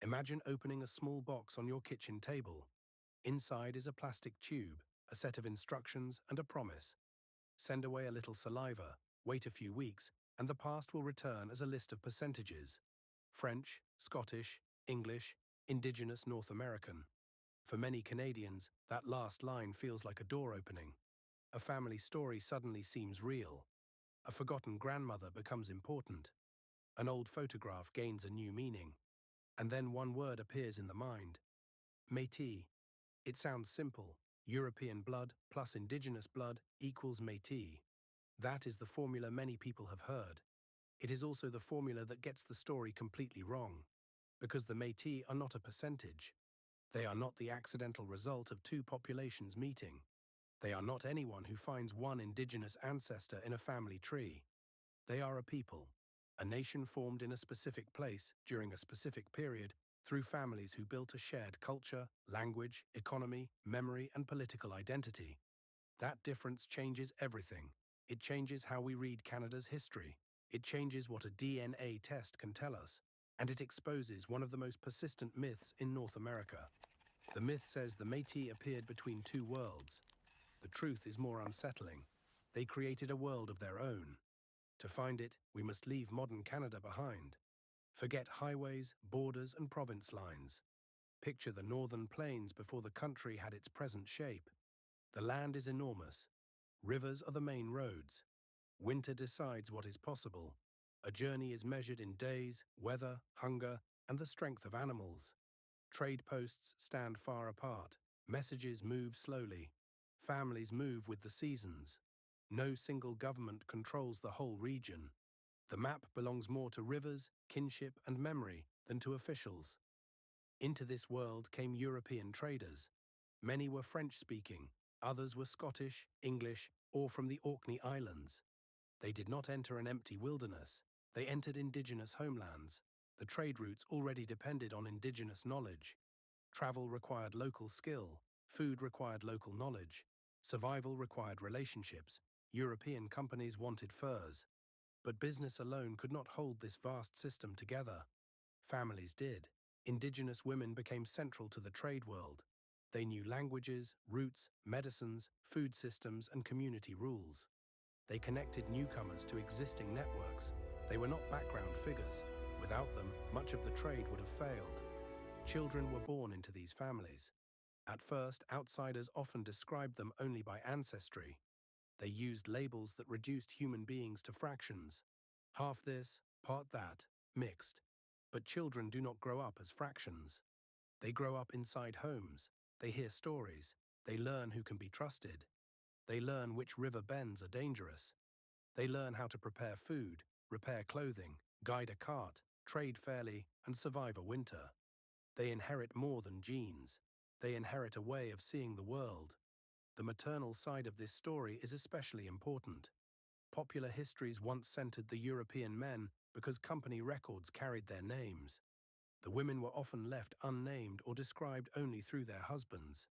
Imagine opening a small box on your kitchen table. Inside is a plastic tube, a set of instructions, and a promise. Send away a little saliva, wait a few weeks, and the past will return as a list of percentages. French, Scottish, English, Indigenous North American. For many Canadians, that last line feels like a door opening. A family story suddenly seems real. A forgotten grandmother becomes important. An old photograph gains a new meaning. And then one word appears in the mind. Métis. It sounds simple. European blood plus Indigenous blood equals Métis. That is the formula many people have heard. It is also the formula that gets the story completely wrong. Because the Métis are not a percentage. They are not the accidental result of two populations meeting. They are not anyone who finds one Indigenous ancestor in a family tree. They are a people, a nation formed in a specific place during a specific period through families who built a shared culture, language, economy, memory, and political identity. That difference changes everything. It changes how we read Canada's history. It changes what a DNA test can tell us. And it exposes one of the most persistent myths in North America. The myth says the Métis appeared between two worlds. The truth is more unsettling. They created a world of their own. To find it, we must leave modern Canada behind. Forget highways, borders, and province lines. Picture the northern plains before the country had its present shape. The land is enormous. Rivers are the main roads. Winter decides what is possible. A journey is measured in days, weather, hunger, and the strength of animals. Trade posts stand far apart. Messages move slowly. Families move with the seasons. No single government controls the whole region. The map belongs more to rivers, kinship, and memory than to officials. Into this world came European traders. Many were French-speaking, others were Scottish, English, or from the Orkney Islands. They did not enter an empty wilderness. They entered Indigenous homelands. The trade routes already depended on Indigenous knowledge. Travel required local skill. Food required local knowledge. Survival required relationships. European companies wanted furs. But business alone could not hold this vast system together. Families did. Indigenous women became central to the trade world. They knew languages, routes, medicines, food systems, and community rules. They connected newcomers to existing networks. They were not background figures. Without them, much of the trade would have failed. Children were born into these families. At first, outsiders often described them only by ancestry. They used labels that reduced human beings to fractions. Half this, part that, mixed. But children do not grow up as fractions. They grow up inside homes. They hear stories. They learn who can be trusted. They learn which river bends are dangerous. They learn how to prepare food, repair clothing, guide a cart, trade fairly, and survive a winter. They inherit more than genes. They inherit a way of seeing the world. The maternal side of this story is especially important. Popular histories once centered the European men because company records carried their names. The women were often left unnamed or described only through their husbands.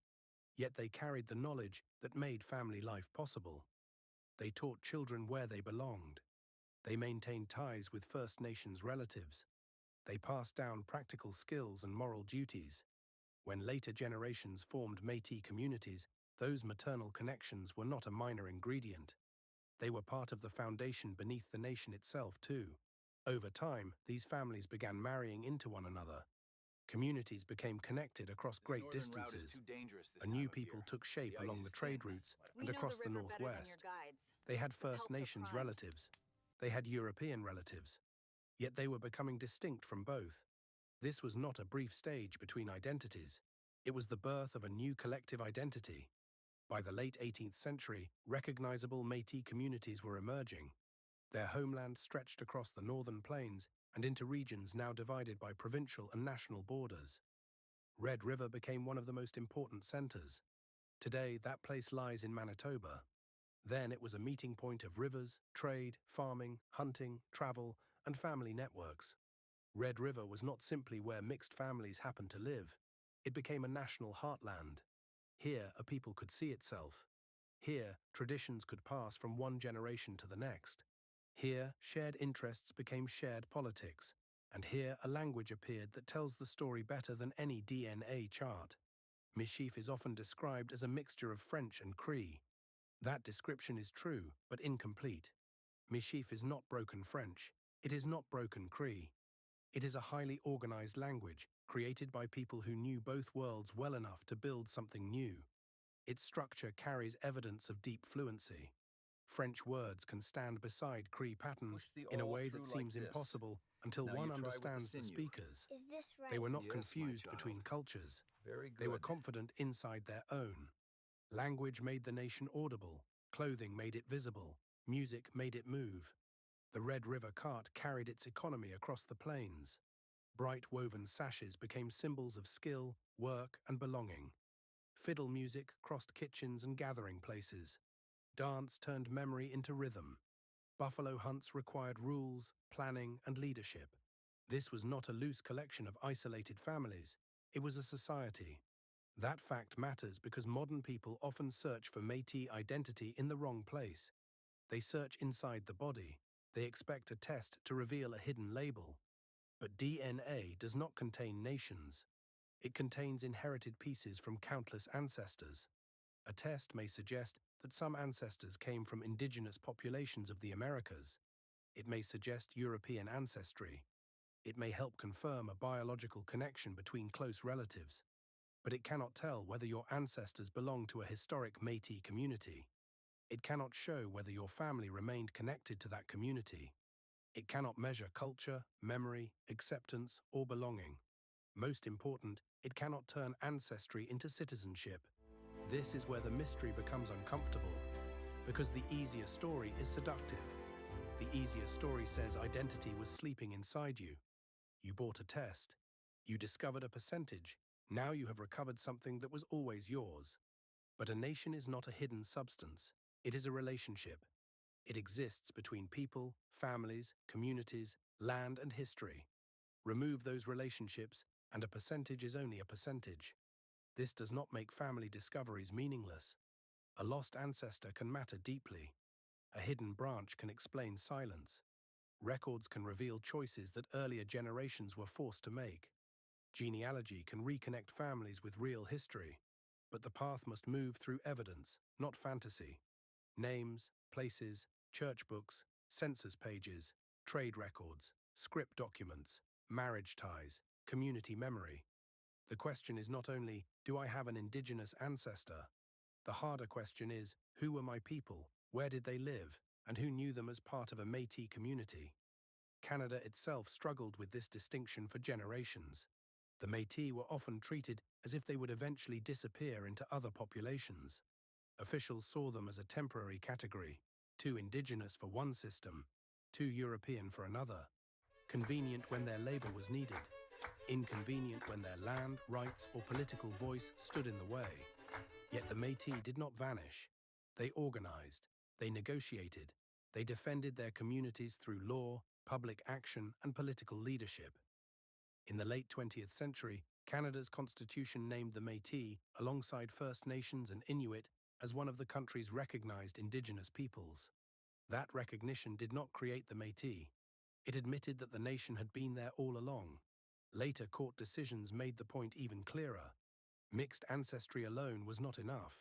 Yet they carried the knowledge that made family life possible. They taught children where they belonged. They maintained ties with First Nations relatives. They passed down practical skills and moral duties. When later generations formed Métis communities, those maternal connections were not a minor ingredient. They were part of the foundation beneath the nation itself, too. Over time, these families began marrying into one another. Communities became connected across great distances. A new people took shape along the trade routes and across the northwest. They had First Nations relatives. They had European relatives. Yet they were becoming distinct from both. This was not a brief stage between identities. It was the birth of a new collective identity. By the late 18th century, recognizable Métis communities were emerging. Their homeland stretched across the northern plains and into regions now divided by provincial and national borders. Red River became one of the most important centers. Today, that place lies in Manitoba. Then it was a meeting point of rivers, trade, farming, hunting, travel, and family networks. Red River was not simply where mixed families happened to live. It became a national heartland. Here, a people could see itself. Here, traditions could pass from one generation to the next. Here, shared interests became shared politics. And here a language appeared that tells the story better than any DNA chart. Métis is often described as a mixture of French and Cree. That description is true, but incomplete. Métis is not broken French. It is not broken Cree. It is a highly organized language, created by people who knew both worlds well enough to build something new. Its structure carries evidence of deep fluency. French words can stand beside Cree patterns Push the in a awl way that through like seems this. impossible until Now one you try with the understands the sinew. speakers. Is this They right? were not Yes, my confused child. between cultures. Very They were good. confident inside their own. Language made the nation audible, clothing made it visible, music made it move. The Red River cart carried its economy across the plains. Bright woven sashes became symbols of skill, work, and belonging. Fiddle music crossed kitchens and gathering places. Dance turned memory into rhythm. Buffalo hunts required rules, planning, and leadership. This was not a loose collection of isolated families. It was a society. That fact matters because modern people often search for Métis identity in the wrong place. They search inside the body. They expect a test to reveal a hidden label. But DNA does not contain nations. It contains inherited pieces from countless ancestors. A test may suggest that some ancestors came from indigenous populations of the Americas. It may suggest European ancestry. It may help confirm a biological connection between close relatives. But it cannot tell whether your ancestors belong to a historic Métis community. It cannot show whether your family remained connected to that community. It cannot measure culture, memory, acceptance, or belonging. Most important, it cannot turn ancestry into citizenship. This is where the mystery becomes uncomfortable, because the easier story is seductive. The easier story says identity was sleeping inside you. You bought a test. You discovered a percentage. Now you have recovered something that was always yours. But a nation is not a hidden substance. It is a relationship. It exists between people, families, communities, land, and history. Remove those relationships, and a percentage is only a percentage. This does not make family discoveries meaningless. A lost ancestor can matter deeply. A hidden branch can explain silence. Records can reveal choices that earlier generations were forced to make. Genealogy can reconnect families with real history. But the path must move through evidence, not fantasy. Names, places, church books, census pages, trade records, script documents, marriage ties, community memory. The question is not only, do I have an indigenous ancestor? The harder question is, who were my people, where did they live, and who knew them as part of a Métis community? Canada itself struggled with this distinction for generations. The Métis were often treated as if they would eventually disappear into other populations. Officials saw them as a temporary category, too indigenous for one system, too European for another, convenient when their labor was needed, inconvenient when their land, rights, or political voice stood in the way. Yet the Métis did not vanish. They organized, they negotiated, they defended their communities through law, public action, and political leadership. In the late 20th century, Canada's constitution named the Métis, alongside First Nations and Inuit, as one of the country's recognized indigenous peoples. That recognition did not create the Métis. It admitted that the nation had been there all along. Later court decisions made the point even clearer. Mixed ancestry alone was not enough.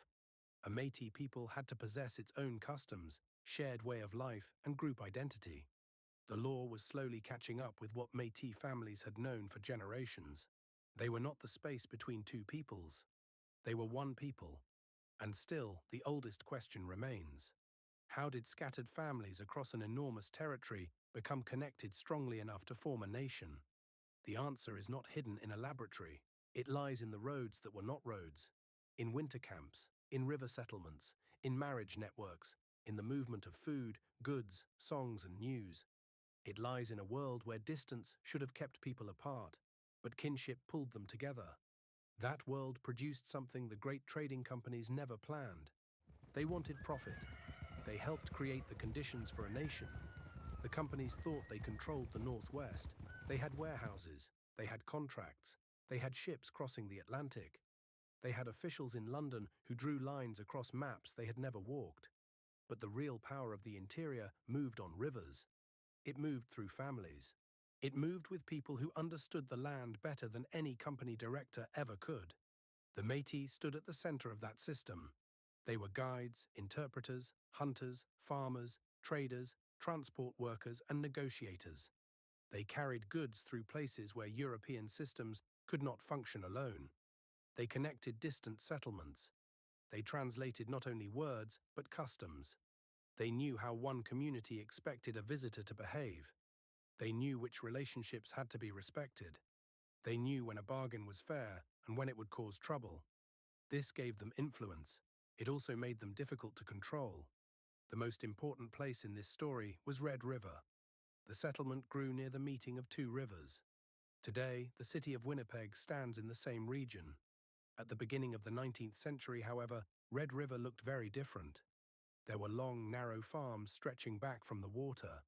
A Métis people had to possess its own customs, shared way of life, and group identity. The law was slowly catching up with what Métis families had known for generations. They were not the space between two peoples. They were one people. And still, the oldest question remains. How did scattered families across an enormous territory become connected strongly enough to form a nation? The answer is not hidden in a laboratory. It lies in the roads that were not roads, in winter camps, in river settlements, in marriage networks, in the movement of food, goods, songs, and news. It lies in a world where distance should have kept people apart, but kinship pulled them together. That world produced something the great trading companies never planned. They wanted profit. They helped create the conditions for a nation. The companies thought they controlled the Northwest. They had warehouses. They had contracts. They had ships crossing the Atlantic. They had officials in London who drew lines across maps they had never walked. But the real power of the interior moved on rivers. It moved through families. It moved with people who understood the land better than any company director ever could. The Métis stood at the center of that system. They were guides, interpreters, hunters, farmers, traders, transport workers, and negotiators. They carried goods through places where European systems could not function alone. They connected distant settlements. They translated not only words, but customs. They knew how one community expected a visitor to behave. They knew which relationships had to be respected. They knew when a bargain was fair and when it would cause trouble. This gave them influence. It also made them difficult to control. The most important place in this story was Red River. The settlement grew near the meeting of two rivers. Today, the city of Winnipeg stands in the same region. At the beginning of the 19th century, however, Red River looked very different. There were long, narrow farms stretching back from the water.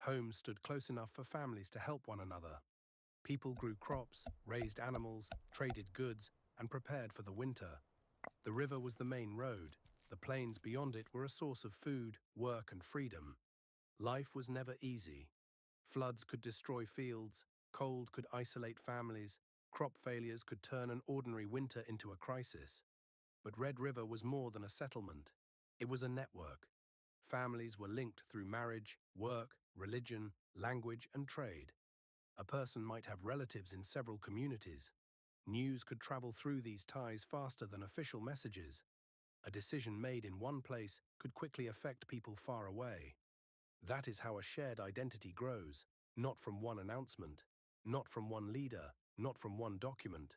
Homes stood close enough for families to help one another. People grew crops, raised animals, traded goods, and prepared for the winter. The river was the main road. The plains beyond it were a source of food, work, and freedom. Life was never easy. Floods could destroy fields, cold could isolate families, crop failures could turn an ordinary winter into a crisis. But Red River was more than a settlement. It was a network. Families were linked through marriage, work, religion, language, and trade. A person might have relatives in several communities. News could travel through these ties faster than official messages. A decision made in one place could quickly affect people far away. That is how a shared identity grows, not from one announcement, not from one leader, not from one document.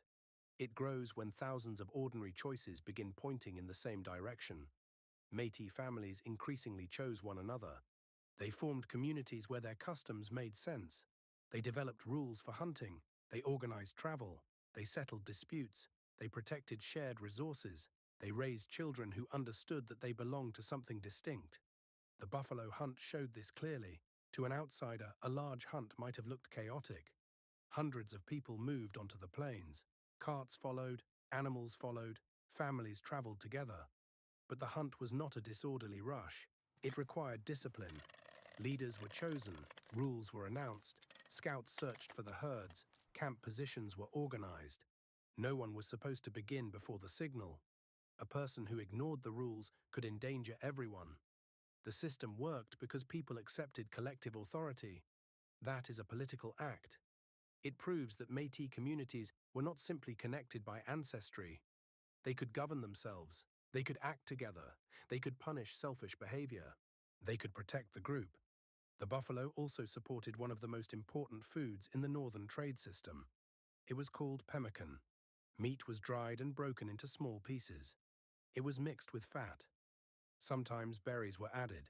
It grows when thousands of ordinary choices begin pointing in the same direction. Métis families increasingly chose one another. They formed communities where their customs made sense. They developed rules for hunting. They organized travel. They settled disputes. They protected shared resources. They raised children who understood that they belonged to something distinct. The buffalo hunt showed this clearly. To an outsider, a large hunt might have looked chaotic. Hundreds of people moved onto the plains. Carts followed, animals followed, families traveled together. But the hunt was not a disorderly rush. It required discipline. Leaders were chosen, rules were announced, scouts searched for the herds, camp positions were organized. No one was supposed to begin before the signal. A person who ignored the rules could endanger everyone. The system worked because people accepted collective authority. That is a political act. It proves that Métis communities were not simply connected by ancestry. They could govern themselves. They could act together. They could punish selfish behavior. They could protect the group. The buffalo also supported one of the most important foods in the northern trade system. It was called pemmican. Meat was dried and broken into small pieces. It was mixed with fat. Sometimes berries were added.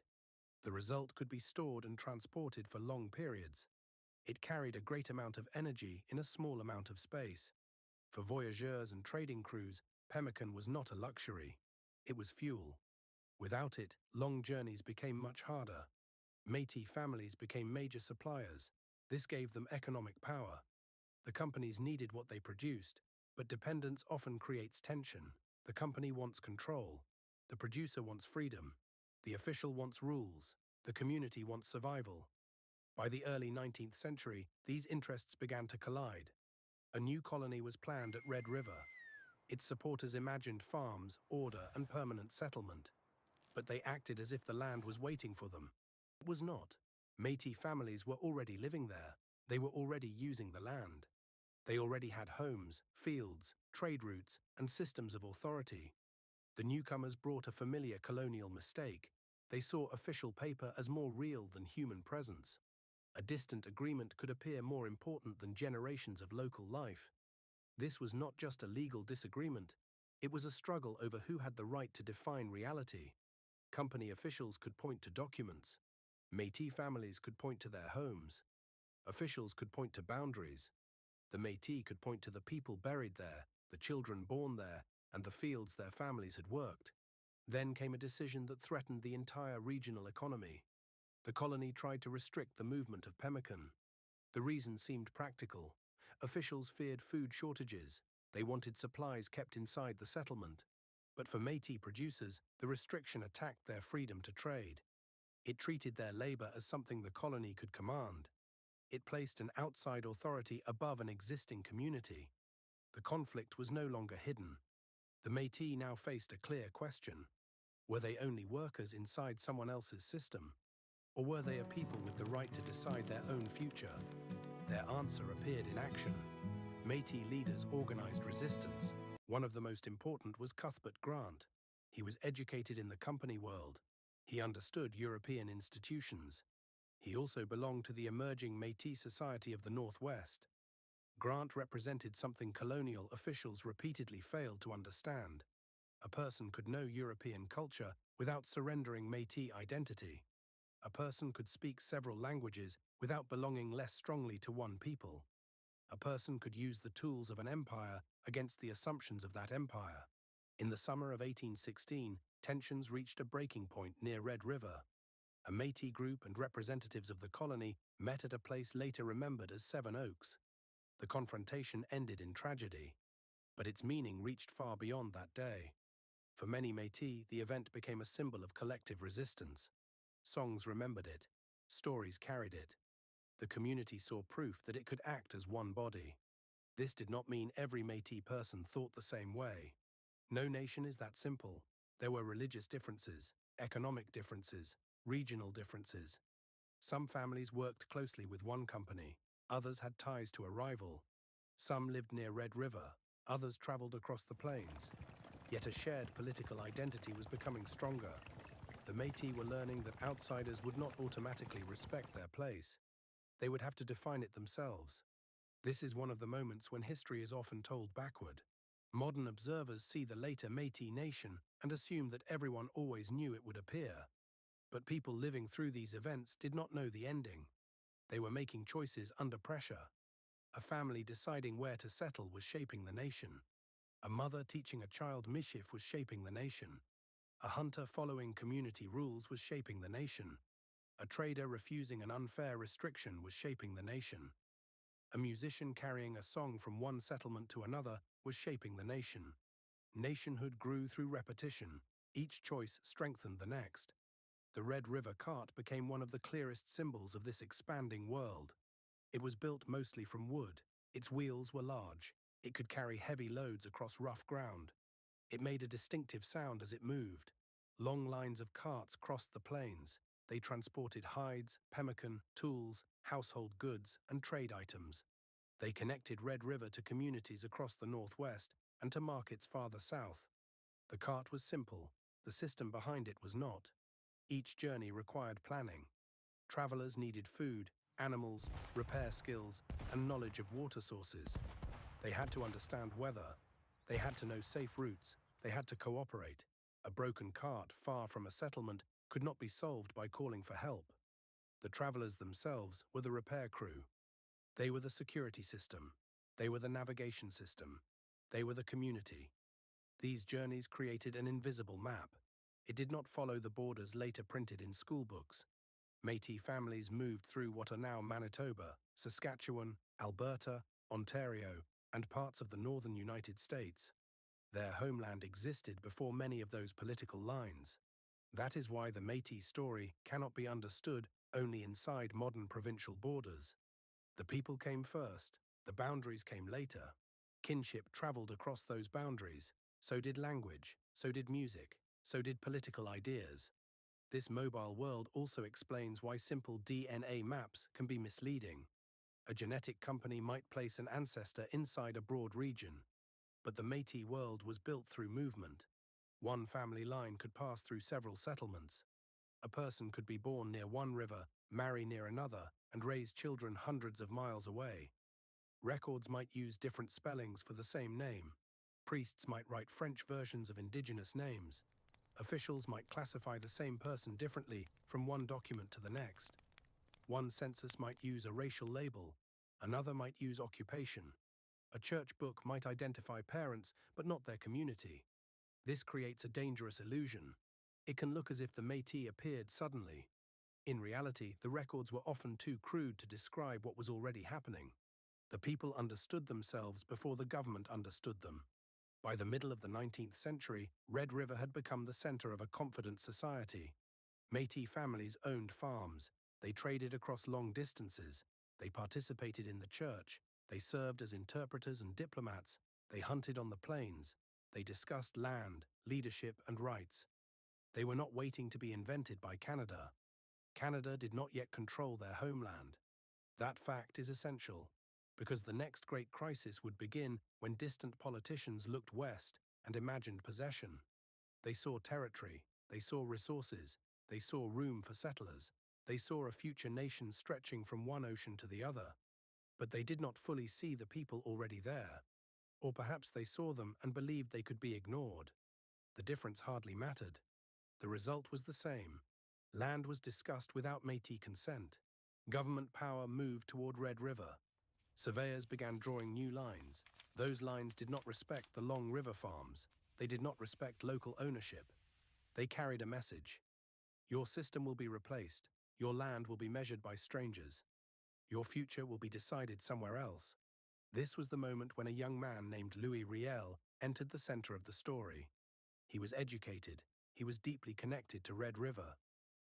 The result could be stored and transported for long periods. It carried a great amount of energy in a small amount of space. For voyageurs and trading crews, pemmican was not a luxury. It was fuel. Without it, long journeys became much harder. Métis families became major suppliers. This gave them economic power. The companies needed what they produced, but dependence often creates tension. The company wants control. The producer wants freedom. The official wants rules. The community wants survival. By the early 19th century, these interests began to collide. A new colony was planned at Red River. Its supporters imagined farms, order, and permanent settlement. But they acted as if the land was waiting for them. It was not. Métis families were already living there. They were already using the land. They already had homes, fields, trade routes, and systems of authority. The newcomers brought a familiar colonial mistake. They saw official paper as more real than human presence. A distant agreement could appear more important than generations of local life. This was not just a legal disagreement. It was a struggle over who had the right to define reality. Company officials could point to documents. Métis families could point to their homes. Officials could point to boundaries. The Métis could point to the people buried there, the children born there, and the fields their families had worked. Then came a decision that threatened the entire regional economy. The colony tried to restrict the movement of pemmican. The reason seemed practical. Officials feared food shortages. They wanted supplies kept inside the settlement. But for Métis producers, the restriction attacked their freedom to trade. It treated their labor as something the colony could command. It placed an outside authority above an existing community. The conflict was no longer hidden. The Métis now faced a clear question. Were they only workers inside someone else's system? Or were they a people with the right to decide their own future? Their answer appeared in action. Métis leaders organized resistance. One of the most important was Cuthbert Grant. He was educated in the company world. He understood European institutions. He also belonged to the emerging Métis society of the Northwest. Grant represented something colonial officials repeatedly failed to understand. A person could know European culture without surrendering Métis identity. A person could speak several languages without belonging less strongly to one people. A person could use the tools of an empire against the assumptions of that empire. In the summer of 1816, tensions reached a breaking point near Red River. A Métis group and representatives of the colony met at a place later remembered as Seven Oaks. The confrontation ended in tragedy, but its meaning reached far beyond that day. For many Métis, the event became a symbol of collective resistance. Songs remembered it, stories carried it. The community saw proof that it could act as one body. This did not mean every Métis person thought the same way. No nation is that simple. There were religious differences, economic differences, regional differences. Some families worked closely with one company, others had ties to a rival. Some lived near Red River, others traveled across the plains. Yet a shared political identity was becoming stronger. The Métis were learning that outsiders would not automatically respect their place. They would have to define it themselves. This is one of the moments when history is often told backward. Modern observers see the later Métis nation and assume that everyone always knew it would appear. But people living through these events did not know the ending. They were making choices under pressure. A family deciding where to settle was shaping the nation. A mother teaching a child mischief was shaping the nation. A hunter following community rules was shaping the nation. A trader refusing an unfair restriction was shaping the nation. A musician carrying a song from one settlement to another was shaping the nation. Nationhood grew through repetition. Each choice strengthened the next. The Red River cart became one of the clearest symbols of this expanding world. It was built mostly from wood. Its wheels were large. It could carry heavy loads across rough ground. It made a distinctive sound as it moved. Long lines of carts crossed the plains. They transported hides, pemmican, tools, household goods, and trade items. They connected Red River to communities across the Northwest and to markets farther south. The cart was simple. The system behind it was not. Each journey required planning. Travelers needed food, animals, repair skills, and knowledge of water sources. They had to understand weather. They had to know safe routes. They had to cooperate. A broken cart far from a settlement could not be solved by calling for help. The travelers themselves were the repair crew. They were the security system. They were the navigation system. They were the community. These journeys created an invisible map. It did not follow the borders later printed in school books. Métis families moved through what are now Manitoba, Saskatchewan, Alberta, Ontario, and parts of the northern United States. Their homeland existed before many of those political lines. That is why the Métis story cannot be understood only inside modern provincial borders. The people came first, the boundaries came later. Kinship traveled across those boundaries. So did language, so did music, so did political ideas. This mobile world also explains why simple DNA maps can be misleading. A genetic company might place an ancestor inside a broad region, but the Métis world was built through movement. One family line could pass through several settlements. A person could be born near one river, marry near another, and raise children hundreds of miles away. Records might use different spellings for the same name. Priests might write French versions of indigenous names. Officials might classify the same person differently from one document to the next. One census might use a racial label, another might use occupation. A church book might identify parents, but not their community. This creates a dangerous illusion. It can look as if the Métis appeared suddenly. In reality, the records were often too crude to describe what was already happening. The people understood themselves before the government understood them. By the middle of the 19th century, Red River had become the center of a confident society. Métis families owned farms. They traded across long distances. They participated in the church, they served as interpreters and diplomats, they hunted on the plains, they discussed land, leadership, and rights. They were not waiting to be invented by Canada. Canada did not yet control their homeland. That fact is essential, because the next great crisis would begin when distant politicians looked west and imagined possession. They saw territory, they saw resources, they saw room for settlers, they saw a future nation stretching from one ocean to the other. But they did not fully see the people already there. Or perhaps they saw them and believed they could be ignored. The difference hardly mattered. The result was the same. Land was discussed without Métis consent. Government power moved toward Red River. Surveyors began drawing new lines. Those lines did not respect the long river farms. They did not respect local ownership. They carried a message. Your system will be replaced. Your land will be measured by strangers. Your future will be decided somewhere else. This was the moment when a young man named Louis Riel entered the center of the story. He was educated. He was deeply connected to Red River.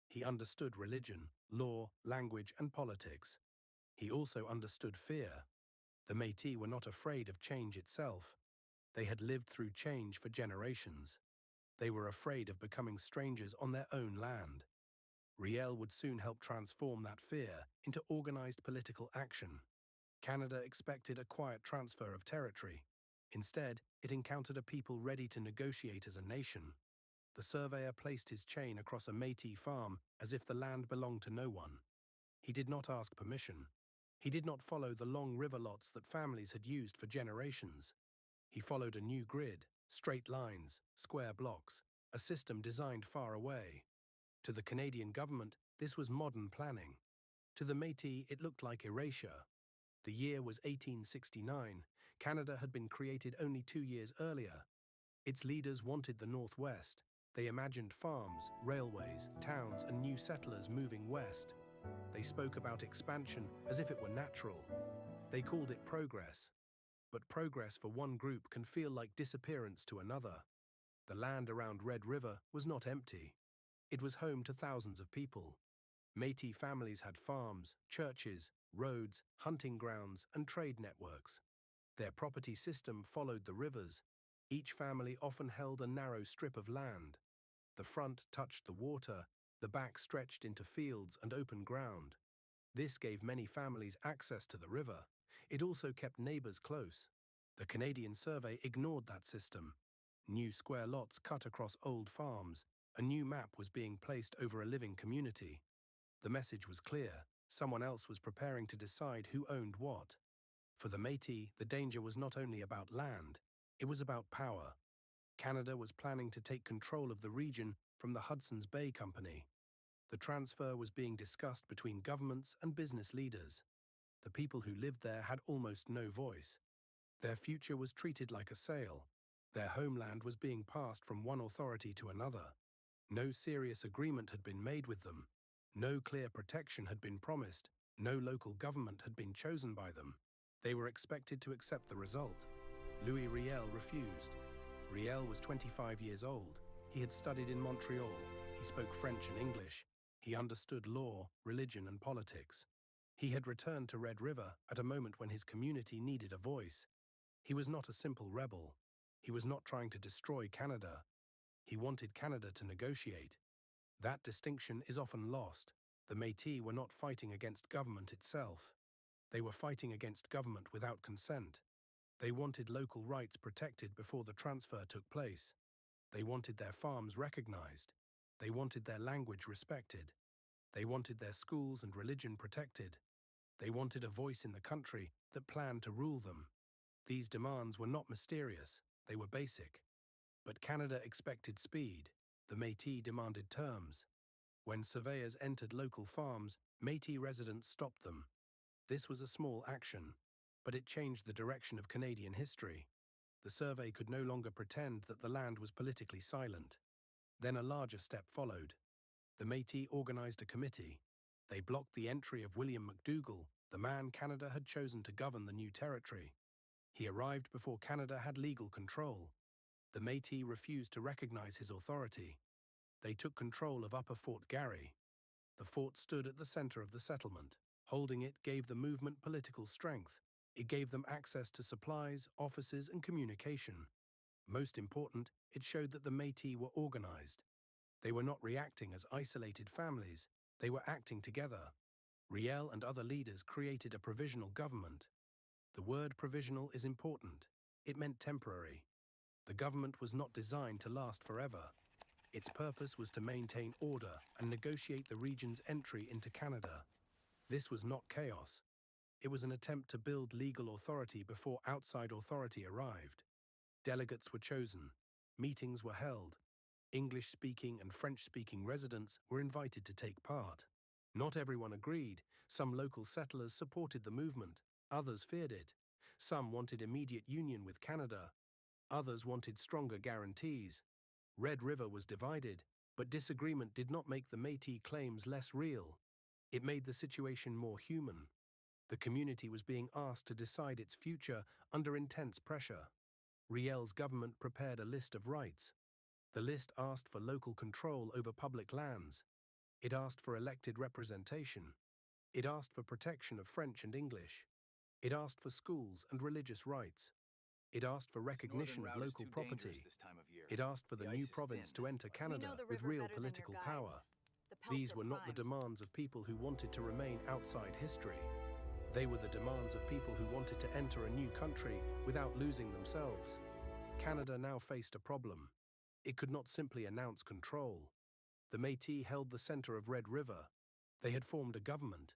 He understood religion, law, language, and politics. He also understood fear. The Métis were not afraid of change itself. They had lived through change for generations. They were afraid of becoming strangers on their own land. Riel would soon help transform that fear into organized political action. Canada expected a quiet transfer of territory. Instead, it encountered a people ready to negotiate as a nation. The surveyor placed his chain across a Métis farm as if the land belonged to no one. He did not ask permission. He did not follow the long river lots that families had used for generations. He followed a new grid, straight lines, square blocks, a system designed far away. To the Canadian government, this was modern planning. To the Métis, it looked like erasure. The year was 1869. Canada had been created only 2 years earlier. Its leaders wanted the Northwest. They imagined farms, railways, towns, and new settlers moving west. They spoke about expansion as if it were natural. They called it progress. But progress for one group can feel like disappearance to another. The land around Red River was not empty. It was home to thousands of people. Métis families had farms, churches, roads, hunting grounds, and trade networks. Their property system followed the rivers. Each family often held a narrow strip of land. The front touched the water, the back stretched into fields and open ground. This gave many families access to the river. It also kept neighbors close. The Canadian survey ignored that system. New square lots cut across old farms. A new map was being placed over a living community. The message was clear. Someone else was preparing to decide who owned what. For the Métis, the danger was not only about land, it was about power. Canada was planning to take control of the region from the Hudson's Bay Company. The transfer was being discussed between governments and business leaders. The people who lived there had almost no voice. Their future was treated like a sale. Their homeland was being passed from one authority to another. No serious agreement had been made with them. No clear protection had been promised. No local government had been chosen by them. They were expected to accept the result. Louis Riel refused. Riel was 25 years old. He had studied in Montreal. He spoke French and English. He understood law, religion, and politics. He had returned to Red River at a moment when his community needed a voice. He was not a simple rebel. He was not trying to destroy Canada. He wanted Canada to negotiate. That distinction is often lost. The Métis were not fighting against government itself. They were fighting against government without consent. They wanted local rights protected before the transfer took place. They wanted their farms recognized. They wanted their language respected. They wanted their schools and religion protected. They wanted a voice in the country that planned to rule them. These demands were not mysterious, they were basic. But Canada expected speed. The Métis demanded terms. When surveyors entered local farms, Métis residents stopped them. This was a small action, but it changed the direction of Canadian history. The survey could no longer pretend that the land was politically silent. Then a larger step followed. The Métis organized a committee. They blocked the entry of William McDougall, the man Canada had chosen to govern the new territory. He arrived before Canada had legal control. The Métis refused to recognize his authority. They took control of Upper Fort Garry. The fort stood at the center of the settlement. Holding it gave the movement political strength. It gave them access to supplies, offices, and communication. Most important, it showed that the Métis were organized. They were not reacting as isolated families, they were acting together. Riel and other leaders created a provisional government. The word provisional is important. It meant temporary. The government was not designed to last forever. Its purpose was to maintain order and negotiate the region's entry into Canada. This was not chaos. It was an attempt to build legal authority before outside authority arrived. Delegates were chosen. Meetings were held. English-speaking and French-speaking residents were invited to take part. Not everyone agreed. Some local settlers supported the movement. Others feared it. Some wanted immediate union with Canada. Others wanted stronger guarantees. Red River was divided, but disagreement did not make the Métis claims less real. It made the situation more human. The community was being asked to decide its future under intense pressure. Riel's government prepared a list of rights. The list asked for local control over public lands. It asked for elected representation. It asked for protection of French and English. It asked for schools and religious rights. It asked for recognition of local property. It asked for the new province to enter Canada with real political power. These were not the demands of people who wanted to remain outside history. They were the demands of people who wanted to enter a new country without losing themselves. Canada now faced a problem. It could not simply announce control. The Métis held the center of Red River. They had formed a government.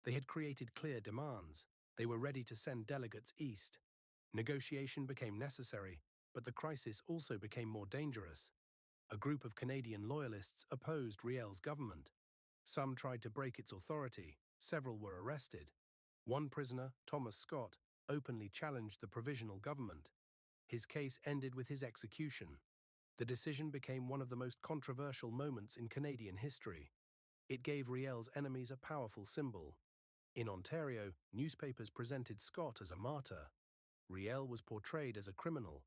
They had created clear demands. They were ready to send delegates east. Negotiation became necessary, but the crisis also became more dangerous. A group of Canadian loyalists opposed Riel's government. Some tried to break its authority. Several were arrested. One prisoner, Thomas Scott, openly challenged the provisional government. His case ended with his execution. The decision became one of the most controversial moments in Canadian history. It gave Riel's enemies a powerful symbol. In Ontario, newspapers presented Scott as a martyr. Riel was portrayed as a criminal.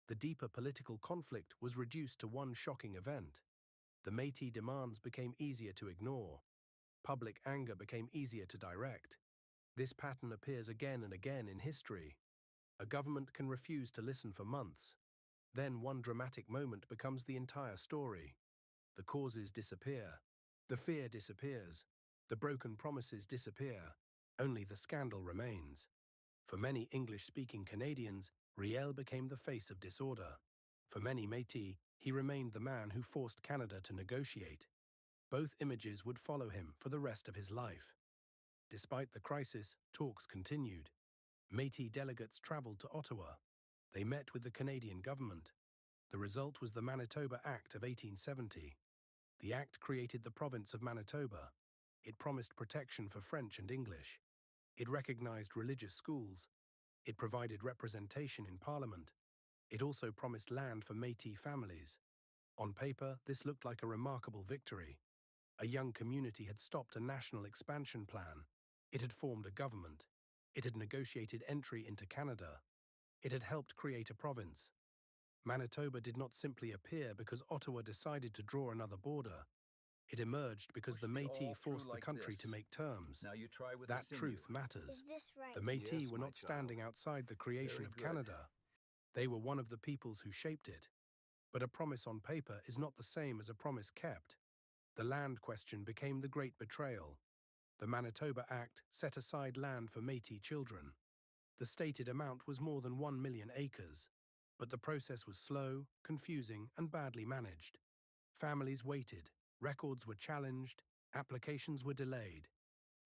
The deeper political conflict was reduced to one shocking event. The Métis demands became easier to ignore. Public anger became easier to direct. This pattern appears again and again in history. A government can refuse to listen for months. Then one dramatic moment becomes the entire story. The causes disappear. The fear disappears. The broken promises disappear. Only the scandal remains. For many English-speaking Canadians, Riel became the face of disorder. For many Métis, he remained the man who forced Canada to negotiate. Both images would follow him for the rest of his life. Despite the crisis, talks continued. Métis delegates traveled to Ottawa. They met with the Canadian government. The result was the Manitoba Act of 1870. The act created the province of Manitoba. It promised protection for French and English. It recognized religious schools. It provided representation in Parliament. It also promised land for Métis families. On paper, this looked like a remarkable victory. A young community had stopped a national expansion plan. It had formed a government. It had negotiated entry into Canada. It had helped create a province. Manitoba did not simply appear because Ottawa decided to draw another border. It emerged because the Métis forced the country to make terms. That truth matters. The Métis were not standing outside the creation of Canada. They were one of the peoples who shaped it. But a promise on paper is not the same as a promise kept. The land question became the great betrayal. The Manitoba Act set aside land for Métis children. The stated amount was more than 1 million acres. But the process was slow, confusing, and badly managed. Families waited. Records were challenged, applications were delayed.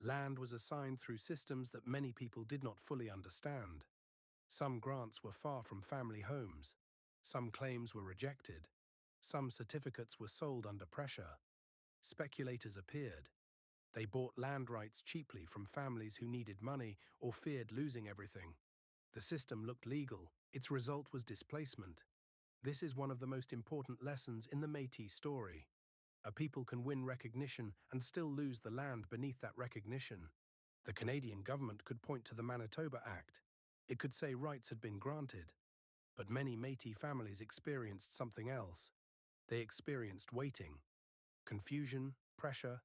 Land was assigned through systems that many people did not fully understand. Some grants were far from family homes. Some claims were rejected. Some certificates were sold under pressure. Speculators appeared. They bought land rights cheaply from families who needed money or feared losing everything. The system looked legal. Its result was displacement. This is one of the most important lessons in the Métis story. A people can win recognition and still lose the land beneath that recognition. The Canadian government could point to the Manitoba Act. It could say rights had been granted. But many Métis families experienced something else. They experienced waiting. Confusion, pressure,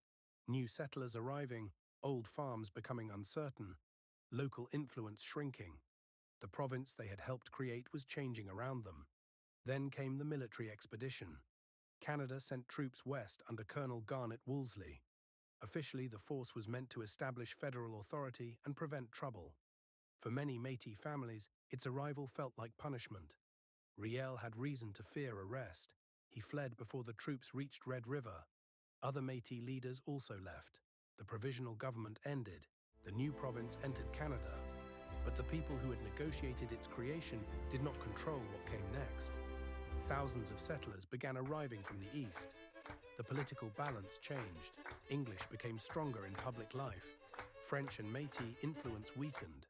new settlers arriving, Old farms becoming uncertain, local influence shrinking. The province they had helped create was changing around them. Then came the military expedition. Canada sent troops west under Colonel Garnet Wolseley. Officially, the force was meant to establish federal authority and prevent trouble. For many Métis families, its arrival felt like punishment. Riel had reason to fear arrest. He fled before the troops reached Red River. Other Métis leaders also left. The provisional government ended. The new province entered Canada. But the people who had negotiated its creation did not control what came next. Thousands of settlers began arriving from the east. The political balance changed. English became stronger in public life. French and Métis influence weakened.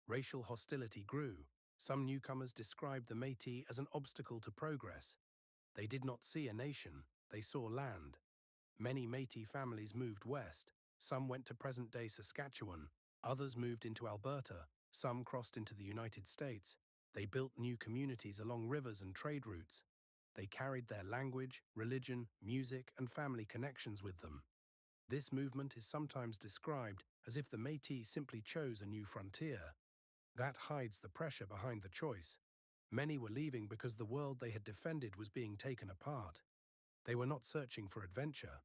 Racial hostility grew. Some newcomers described the Métis as an obstacle to progress. They did not see a nation, they saw land. Many Métis families moved west. Some went to present-day Saskatchewan. Others moved into Alberta. Some crossed into the United States. They built new communities along rivers and trade routes. They carried their language, religion, music, and family connections with them. This movement is sometimes described as if the Métis simply chose a new frontier. That hides the pressure behind the choice. Many were leaving because the world they had defended was being taken apart. They were not searching for adventure.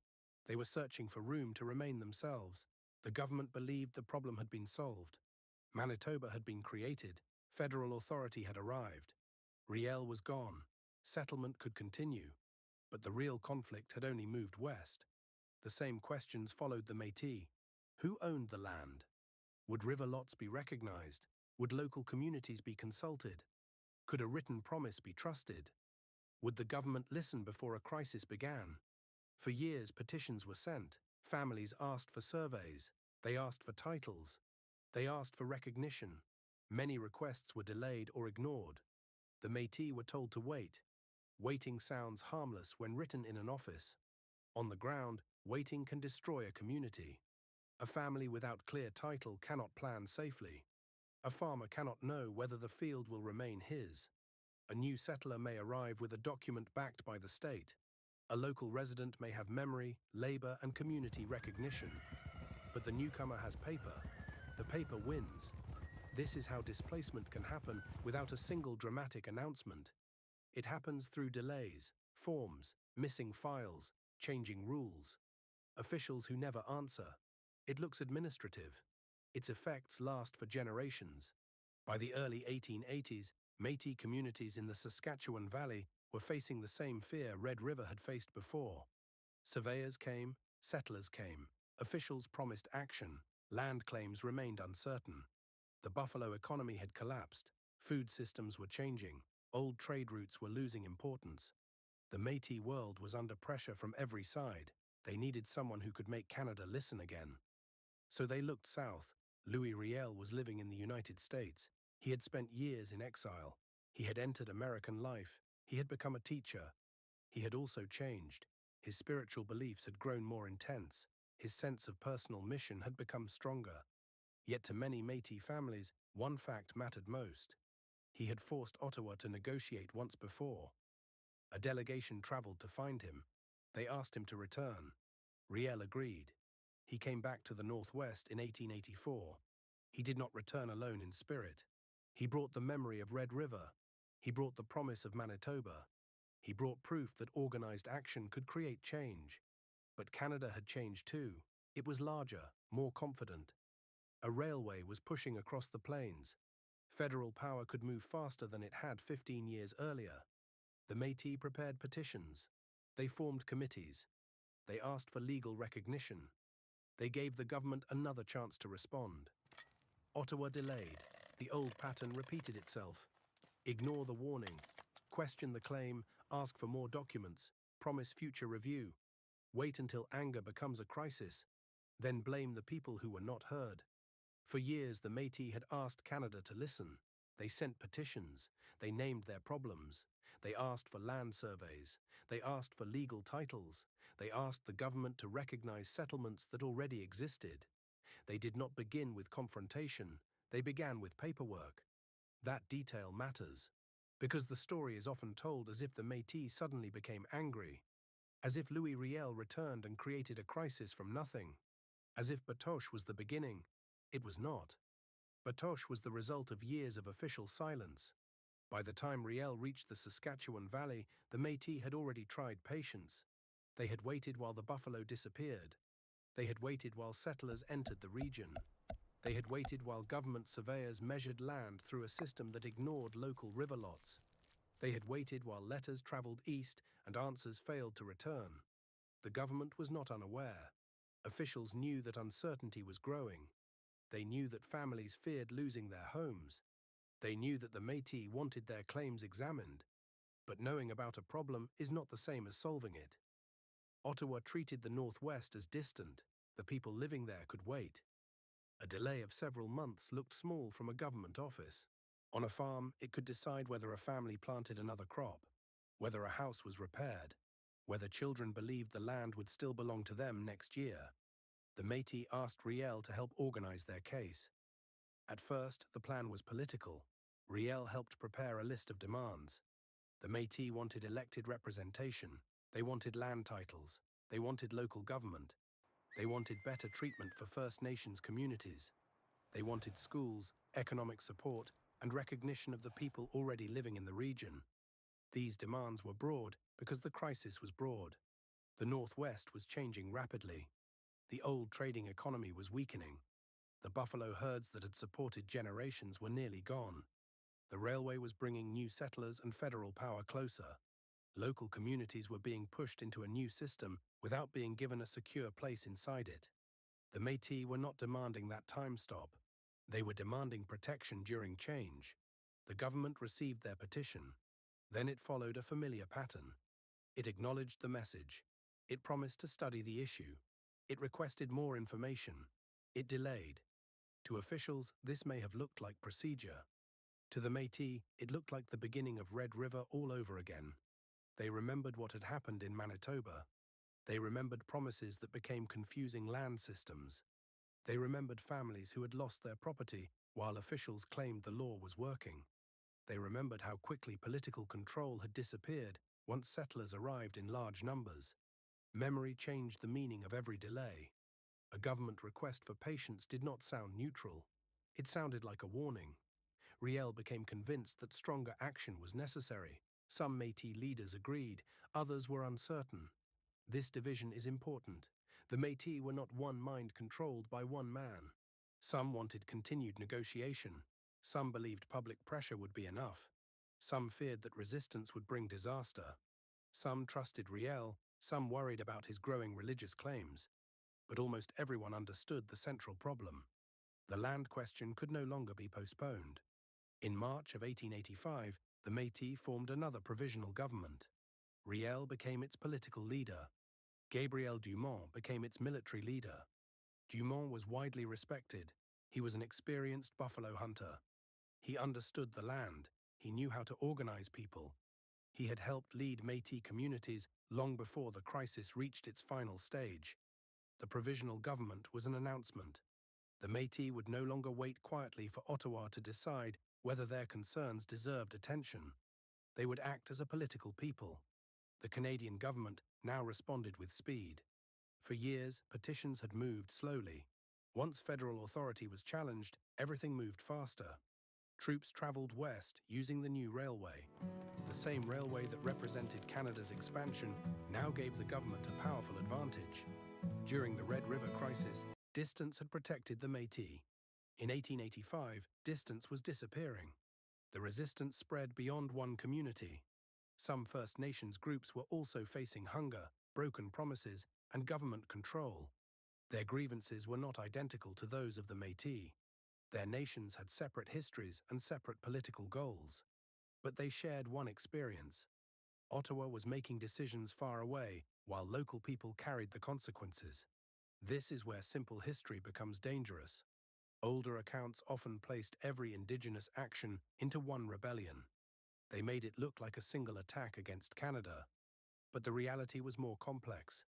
They were searching for room to remain themselves. The government believed the problem had been solved. Manitoba had been created. Federal authority had arrived. Riel was gone. Settlement could continue. But the real conflict had only moved west. The same questions followed the Métis. Who owned the land? Would river lots be recognized? Would local communities be consulted? Could a written promise be trusted? Would the government listen before a crisis began? For years, petitions were sent. Families asked for surveys. They asked for titles. They asked for recognition. Many requests were delayed or ignored. The Métis were told to wait. Waiting sounds harmless when written in an office. On the ground, waiting can destroy a community. A family without clear title cannot plan safely. A farmer cannot know whether the field will remain his. A new settler may arrive with a document backed by the state. A local resident may have memory, labor, and community recognition. But the newcomer has paper. The paper wins. This is how displacement can happen without a single dramatic announcement. It happens through delays, forms, missing files, changing rules. Officials who never answer. It looks administrative. Its effects last for generations. By the early 1880s, Métis communities in the Saskatchewan Valley were facing the same fear Red River had faced before. Surveyors came, settlers came, officials promised action, land claims remained uncertain. The buffalo economy had collapsed, food systems were changing, old trade routes were losing importance. The Métis world was under pressure from every side. They needed someone who could make Canada listen again. So they looked south. Louis Riel was living in the United States. He had spent years in exile. He had entered American life. He had become a teacher. He had also changed. His spiritual beliefs had grown more intense. His sense of personal mission had become stronger. Yet to many Métis families, one fact mattered most. He had forced Ottawa to negotiate once before. A delegation traveled to find him. They asked him to return. Riel agreed. He came back to the Northwest in 1884. He did not return alone in spirit. He brought the memory of Red River. He brought the promise of Manitoba. He brought proof that organized action could create change. But Canada had changed too. It was larger, more confident. A railway was pushing across the plains. Federal power could move faster than it had 15 years earlier. The Métis prepared petitions. They formed committees. They asked for legal recognition. They gave the government another chance to respond. Ottawa delayed. The old pattern repeated itself. Ignore the warning. Question the claim. Ask for more documents. Promise future review. Wait until anger becomes a crisis. Then blame the people who were not heard. For years, the Métis had asked Canada to listen. They sent petitions. They named their problems. They asked for land surveys. They asked for legal titles. They asked the government to recognize settlements that already existed. They did not begin with confrontation. They began with paperwork. That detail matters, because the story is often told as if the Métis suddenly became angry, as if Louis Riel returned and created a crisis from nothing. As if Batoche was the beginning. It was not. Batoche was the result of years of official silence. By the time Riel reached the Saskatchewan Valley, the Métis had already tried patience. They had waited while the buffalo disappeared. They had waited while settlers entered the region. They had waited while government surveyors measured land through a system that ignored local river lots. They had waited while letters traveled east and answers failed to return. The government was not unaware. Officials knew that uncertainty was growing. They knew that families feared losing their homes. They knew that the Métis wanted their claims examined. But knowing about a problem is not the same as solving it. Ottawa treated the Northwest as distant. The people living there could wait. A delay of several months looked small from a government office. On a farm, it could decide whether a family planted another crop, whether a house was repaired, whether children believed the land would still belong to them next year. The Métis asked Riel to help organize their case. At first, the plan was political. Riel helped prepare a list of demands. The Métis wanted elected representation. They wanted land titles. They wanted local government. They wanted better treatment for First Nations communities. They wanted schools, economic support, and recognition of the people already living in the region. These demands were broad because the crisis was broad. The Northwest was changing rapidly. The old trading economy was weakening. The buffalo herds that had supported generations were nearly gone. The railway was bringing new settlers and federal power closer. Local communities were being pushed into a new system without being given a secure place inside it. The Métis were not demanding that time stop. They were demanding protection during change. The government received their petition. Then it followed a familiar pattern. It acknowledged the message. It promised to study the issue. It requested more information. It delayed. To officials, this may have looked like procedure. To the Métis, it looked like the beginning of Red River all over again. They remembered what had happened in Manitoba. They remembered promises that became confusing land systems. They remembered families who had lost their property while officials claimed the law was working. They remembered how quickly political control had disappeared once settlers arrived in large numbers. Memory changed the meaning of every delay. A government request for patience did not sound neutral. It sounded like a warning. Riel became convinced that stronger action was necessary. Some Métis leaders agreed, others were uncertain. This division is important. The Métis were not one mind controlled by one man. Some wanted continued negotiation. Some believed public pressure would be enough. Some feared that resistance would bring disaster. Some trusted Riel, some worried about his growing religious claims. But almost everyone understood the central problem. The land question could no longer be postponed. In March of 1885, the Métis formed another provisional government. Riel became its political leader. Gabriel Dumont became its military leader. Dumont was widely respected. He was an experienced buffalo hunter. He understood the land. He knew how to organize people. He had helped lead Métis communities long before the crisis reached its final stage. The provisional government was an announcement. The Métis would no longer wait quietly for Ottawa to decide whether their concerns deserved attention. They would act as a political people. The Canadian government now responded with speed. For years, petitions had moved slowly. Once federal authority was challenged, everything moved faster. Troops traveled west using the new railway. The same railway that represented Canada's expansion now gave the government a powerful advantage. During the Red River crisis, distance had protected the Métis. In 1885, distance was disappearing. The resistance spread beyond one community. Some First Nations groups were also facing hunger, broken promises, and government control. Their grievances were not identical to those of the Métis. Their nations had separate histories and separate political goals. But they shared one experience. Ottawa was making decisions far away, while local people carried the consequences. This is where simple history becomes dangerous. Older accounts often placed every Indigenous action into one rebellion. They made it look like a single attack against Canada. But the reality was more complex.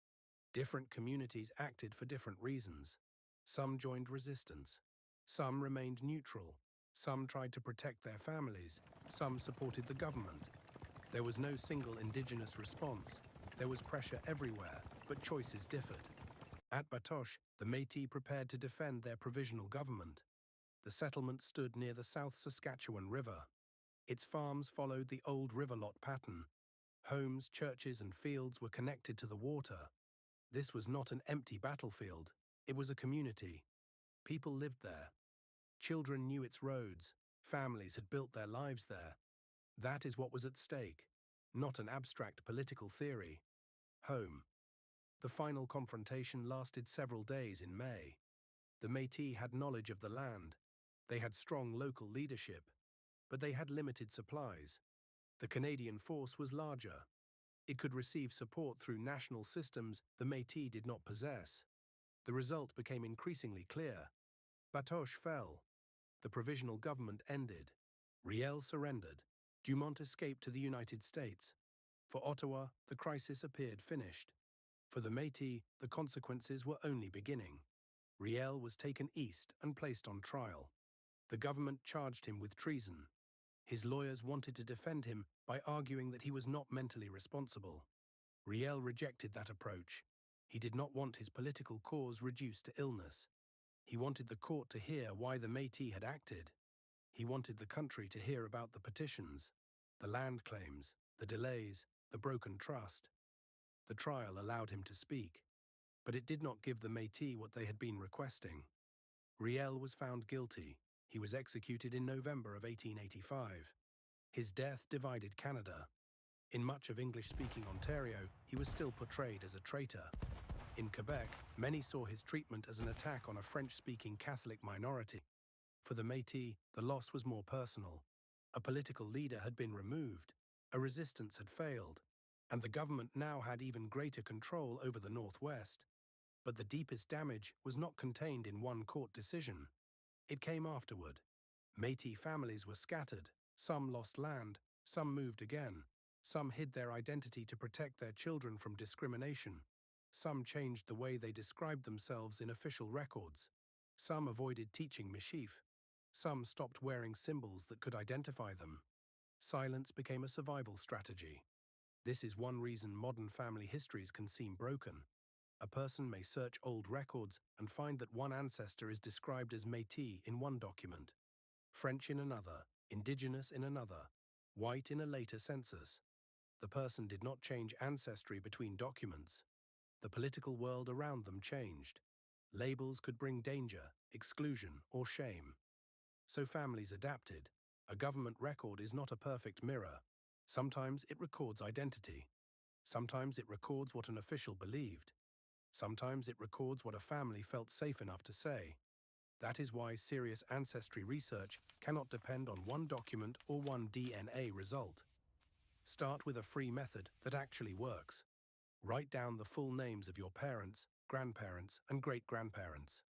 Different communities acted for different reasons. Some joined resistance. Some remained neutral. Some tried to protect their families. Some supported the government. There was no single Indigenous response. There was pressure everywhere, but choices differed. At Batoche, the Métis prepared to defend their provisional government. The settlement stood near the South Saskatchewan River. Its farms followed the old river lot pattern. Homes, churches, and fields were connected to the water. This was not an empty battlefield. It was a community. People lived there. Children knew its roads. Families had built their lives there. That is what was at stake, not an abstract political theory. Home. The final confrontation lasted several days in May. The Métis had knowledge of the land. They had strong local leadership, but they had limited supplies. The Canadian force was larger. It could receive support through national systems the Métis did not possess. The result became increasingly clear. Batoche fell. The provisional government ended. Riel surrendered. Dumont escaped to the United States. For Ottawa, the crisis appeared finished. For the Métis, the consequences were only beginning. Riel was taken east and placed on trial. The government charged him with treason. His lawyers wanted to defend him by arguing that he was not mentally responsible. Riel rejected that approach. He did not want his political cause reduced to illness. He wanted the court to hear why the Métis had acted. He wanted the country to hear about the petitions, the land claims, the delays, the broken trust. The trial allowed him to speak, but it did not give the Métis what they had been requesting. Riel was found guilty. He was executed in November of 1885. His death divided Canada. In much of English-speaking Ontario, he was still portrayed as a traitor. In Quebec, many saw his treatment as an attack on a French-speaking Catholic minority. For the Métis, the loss was more personal. A political leader had been removed, a resistance had failed, and the government now had even greater control over the Northwest. But the deepest damage was not contained in one court decision. It came afterward. Métis families were scattered. Some lost land, some moved again. Some hid their identity to protect their children from discrimination. Some changed the way they described themselves in official records. Some avoided teaching Michif. Some stopped wearing symbols that could identify them. Silence became a survival strategy. This is one reason modern family histories can seem broken. A person may search old records and find that one ancestor is described as Métis in one document, French in another, Indigenous in another, white in a later census. The person did not change ancestry between documents. The political world around them changed. Labels could bring danger, exclusion, or shame. So families adapted. A government record is not a perfect mirror. Sometimes it records identity. Sometimes it records what an official believed. Sometimes it records what a family felt safe enough to say. That is why serious ancestry research cannot depend on one document or one DNA result. Start with a free method that actually works. Write down the full names of your parents, grandparents, and great-grandparents.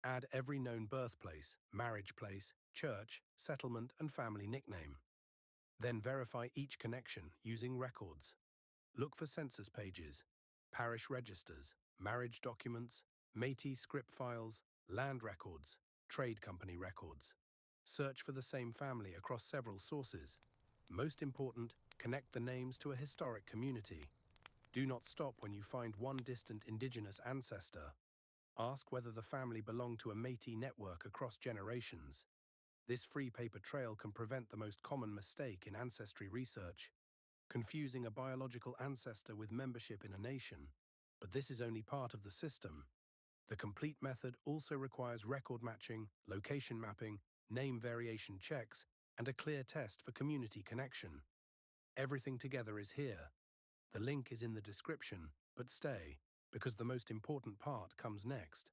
Add every known birthplace, marriage place, church, settlement, and family nickname. Then verify each connection using records. Look for census pages, parish registers, marriage documents, Métis script files, land records, trade company records. Search for the same family across several sources. Most important, connect the names to a historic community. Do not stop when you find one distant Indigenous ancestor. Ask whether the family belonged to a Métis network across generations. This free paper trail can prevent the most common mistake in ancestry research, confusing a biological ancestor with membership in a nation. But this is only part of the system. The complete method also requires record matching, location mapping, name variation checks, and a clear test for community connection. Everything together is here. The link is in the description, but stay, because the most important part comes next.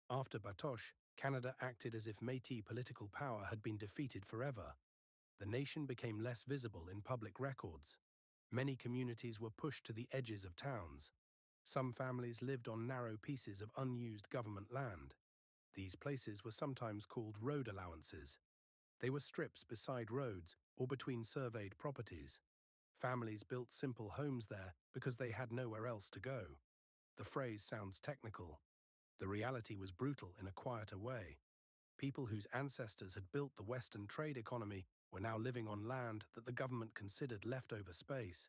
After Batoche, Canada acted as if Métis political power had been defeated forever. The nation became less visible in public records. Many communities were pushed to the edges of towns. Some families lived on narrow pieces of unused government land. These places were sometimes called road allowances. They were strips beside roads or between surveyed properties. Families built simple homes there because they had nowhere else to go. The phrase sounds technical. The reality was brutal in a quieter way. People whose ancestors had built the Western trade economy were now living on land that the government considered leftover space.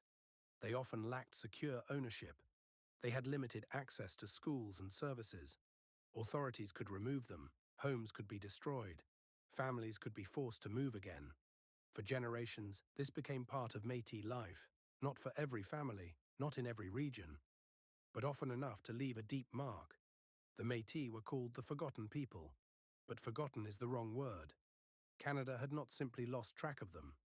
They often lacked secure ownership. They had limited access to schools and services. Authorities could remove them, homes could be destroyed, families could be forced to move again. For generations, this became part of Métis life, not for every family, not in every region, but often enough to leave a deep mark. The Métis were called the forgotten people, but forgotten is the wrong word. Canada had not simply lost track of them.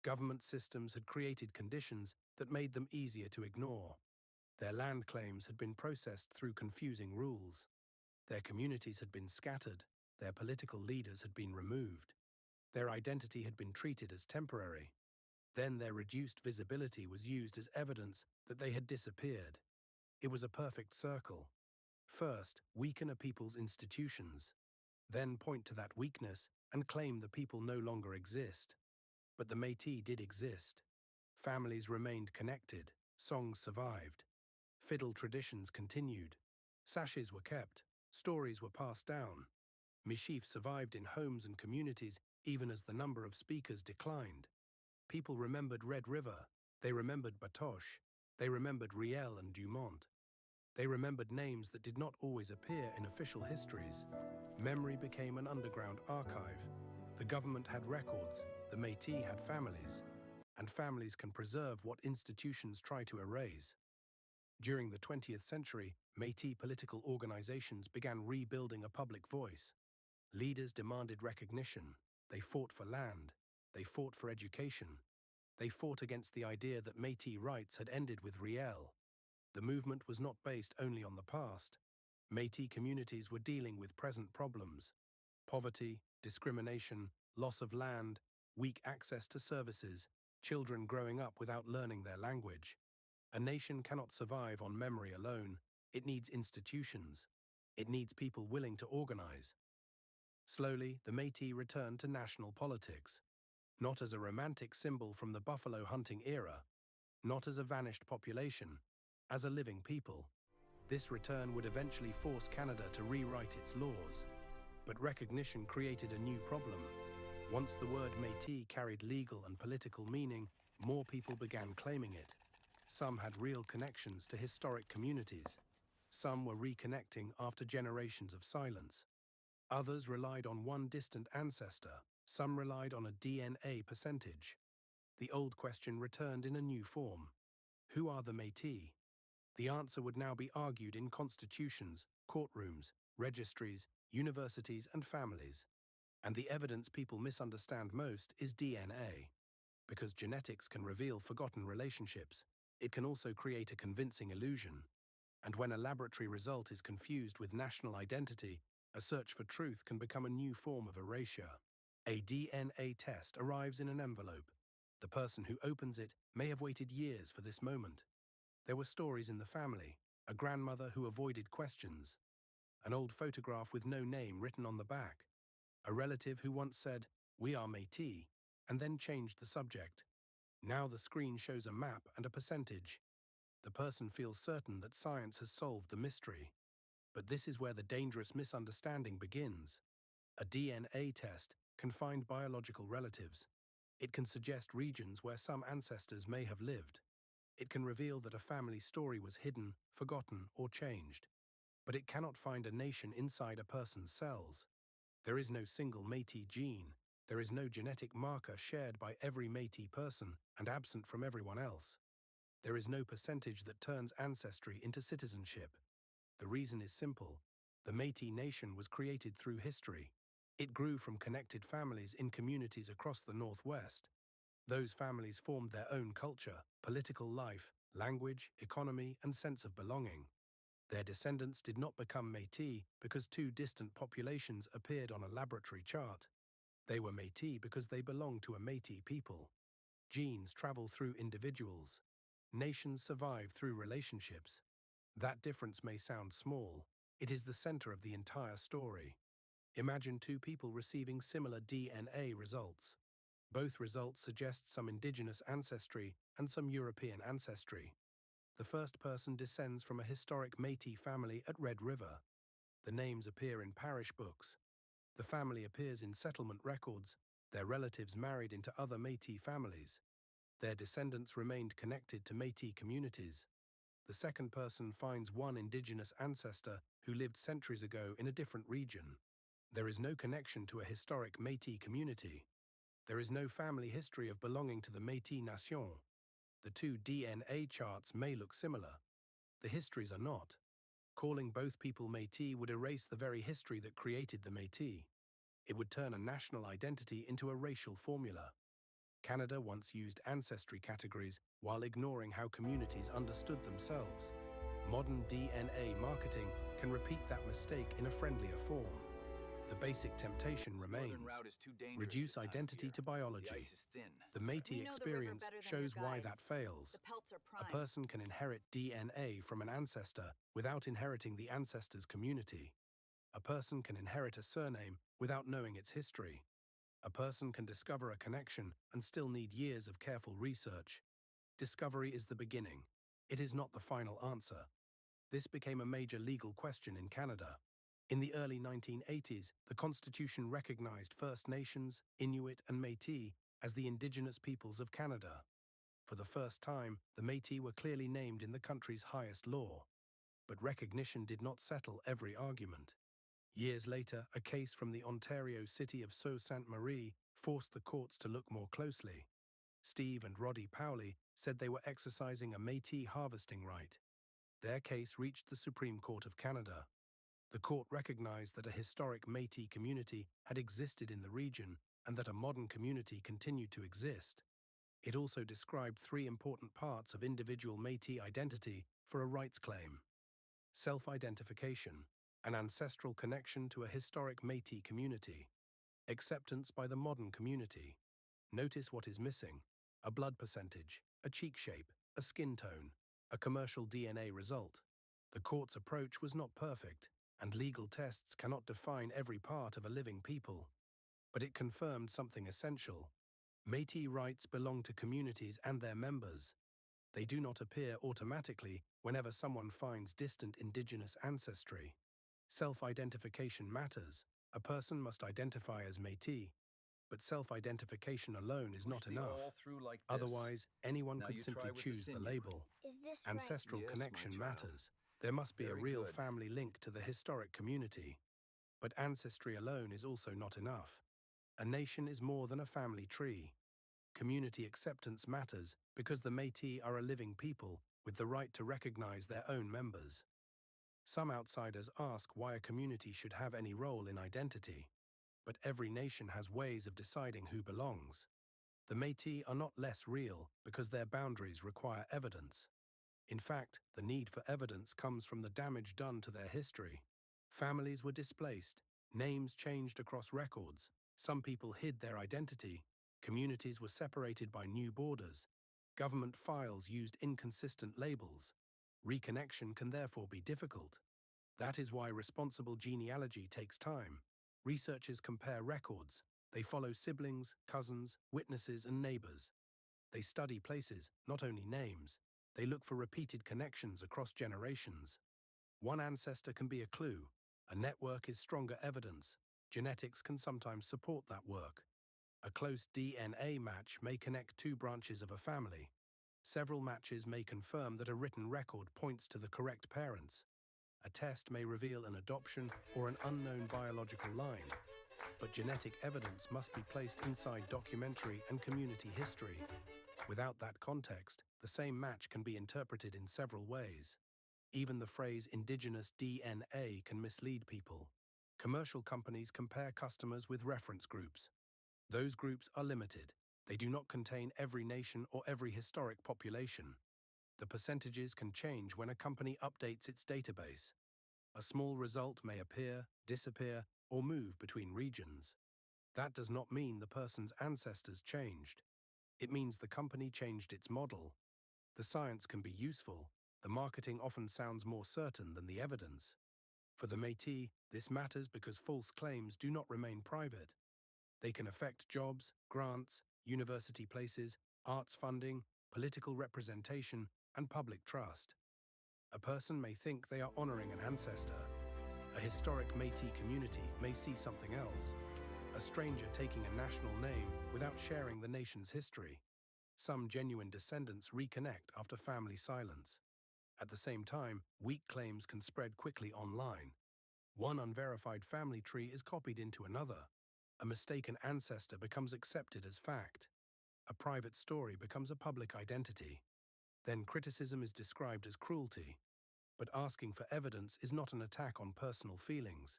Government systems had created conditions that made them easier to ignore. Their land claims had been processed through confusing rules. Their communities had been scattered. Their political leaders had been removed. Their identity had been treated as temporary. Then their reduced visibility was used as evidence that they had disappeared. It was a perfect circle. First, weaken a people's institutions. Then point to that weakness and claim the people no longer exist. But the Métis did exist. Families remained connected, songs survived, fiddle traditions continued, sashes were kept, stories were passed down. Michif survived in homes and communities even as the number of speakers declined. People remembered Red River, they remembered Batoche, they remembered Riel and Dumont. They remembered names that did not always appear in official histories. Memory became an underground archive. The government had records, the Métis had families, and families can preserve what institutions try to erase. During the 20th century, Métis political organizations began rebuilding a public voice. Leaders demanded recognition. They fought for land. They fought for education. They fought against the idea that Métis rights had ended with Riel. The movement was not based only on the past. Métis communities were dealing with present problems: poverty, discrimination, loss of land, weak access to services, children growing up without learning their language. A nation cannot survive on memory alone. It needs institutions. It needs people willing to organize. Slowly, the Métis returned to national politics, not as a romantic symbol from the buffalo hunting era, not as a vanished population, as a living people. This return would eventually force Canada to rewrite its laws. But recognition created a new problem. Once the word Métis carried legal and political meaning, more people began claiming it. Some had real connections to historic communities. Some were reconnecting after generations of silence. Others relied on one distant ancestor. Some relied on a DNA percentage. The old question returned in a new form. Who are the Métis? The answer would now be argued in constitutions, courtrooms, registries, universities, and families. And the evidence people misunderstand most is DNA. Because genetics can reveal forgotten relationships, it can also create a convincing illusion. And when a laboratory result is confused with national identity, a search for truth can become a new form of erasure. A DNA test arrives in an envelope. The person who opens it may have waited years for this moment. There were stories in the family: a grandmother who avoided questions, an old photograph with no name written on the back, a relative who once said, "We are Métis," and then changed the subject. Now the screen shows a map and a percentage. The person feels certain that science has solved the mystery. But this is where the dangerous misunderstanding begins. A DNA test can find biological relatives. It can suggest regions where some ancestors may have lived. It can reveal that a family story was hidden, forgotten, or changed. But it cannot find a nation inside a person's cells. There is no single Métis gene. There is no genetic marker shared by every Métis person and absent from everyone else. There is no percentage that turns ancestry into citizenship. The reason is simple. The Métis nation was created through history. It grew from connected families in communities across the Northwest. Those families formed their own culture, political life, language, economy, and sense of belonging. Their descendants did not become Métis because two distant populations appeared on a laboratory chart. They were Métis because they belonged to a Métis people. Genes travel through individuals. Nations survive through relationships. That difference may sound small. It is the center of the entire story. Imagine two people receiving similar DNA results. Both results suggest some indigenous ancestry and some European ancestry. The first person descends from a historic Métis family at Red River. The names appear in parish books. The family appears in settlement records. Their relatives married into other Métis families. Their descendants remained connected to Métis communities. The second person finds one indigenous ancestor who lived centuries ago in a different region. There is no connection to a historic Métis community. There is no family history of belonging to the Métis Nation. The two DNA charts may look similar. The histories are not. Calling both people Métis would erase the very history that created the Métis. It would turn a national identity into a racial formula. Canada once used ancestry categories while ignoring how communities understood themselves. Modern DNA marketing can repeat that mistake in a friendlier form. The basic temptation remains. Reduce identity to biology. The Métis experience shows why that fails. A person can inherit DNA from an ancestor without inheriting the ancestor's community. A person can inherit a surname without knowing its history. A person can discover a connection and still need years of careful research. Discovery is the beginning. It is not the final answer. This became a major legal question in Canada. In the early 1980s, the Constitution recognized First Nations, Inuit, and Métis as the Indigenous peoples of Canada. For the first time, the Métis were clearly named in the country's highest law. But recognition did not settle every argument. Years later, a case from the Ontario city of Sault Ste. Marie forced the courts to look more closely. Steve and Roddy Powley said they were exercising a Métis harvesting right. Their case reached the Supreme Court of Canada. The court recognized that a historic Métis community had existed in the region and that a modern community continued to exist. It also described three important parts of individual Métis identity for a rights claim: self-identification, an ancestral connection to a historic Métis community, acceptance by the modern community. Notice what is missing: a blood percentage, a cheek shape, a skin tone, a commercial DNA result. The court's approach was not perfect, and legal tests cannot define every part of a living people. But it confirmed something essential. Métis rights belong to communities and their members. They do not appear automatically whenever someone finds distant Indigenous ancestry. Self-identification matters. A person must identify as Métis, but self-identification alone is not enough. Otherwise, anyone could simply choose the label. Ancestral connection matters. There must be a real family link to the historic community. But ancestry alone is also not enough. A nation is more than a family tree. Community acceptance matters because the Métis are a living people with the right to recognize their own members. Some outsiders ask why a community should have any role in identity. But every nation has ways of deciding who belongs. The Métis are not less real because their boundaries require evidence. In fact, the need for evidence comes from the damage done to their history. Families were displaced, names changed across records, some people hid their identity, communities were separated by new borders, government files used inconsistent labels. Reconnection can therefore be difficult. That is why responsible genealogy takes time. Researchers compare records. They follow siblings, cousins, witnesses, and neighbors. They study places, not only names. They look for repeated connections across generations. One ancestor can be a clue. A network is stronger evidence. Genetics can sometimes support that work. A close DNA match may connect two branches of a family. Several matches may confirm that a written record points to the correct parents. A test may reveal an adoption or an unknown biological line. But genetic evidence must be placed inside documentary and community history. Without that context, the same match can be interpreted in several ways. Even the phrase Indigenous DNA can mislead people. Commercial companies compare customers with reference groups. Those groups are limited. They do not contain every nation or every historic population. The percentages can change when a company updates its database. A small result may appear, disappear, or move between regions. That does not mean the person's ancestors changed. It means the company changed its model. The science can be useful. The marketing often sounds more certain than the evidence. For the Métis, this matters because false claims do not remain private. They can affect jobs, grants, university places, arts funding, political representation, and public trust. A person may think they are honoring an ancestor. A historic Métis community may see something else. A stranger taking a national name without sharing the nation's history. Some genuine descendants reconnect after family silence. At the same time, weak claims can spread quickly online. One unverified family tree is copied into another. A mistaken ancestor becomes accepted as fact. A private story becomes a public identity. Then criticism is described as cruelty. But asking for evidence is not an attack on personal feelings.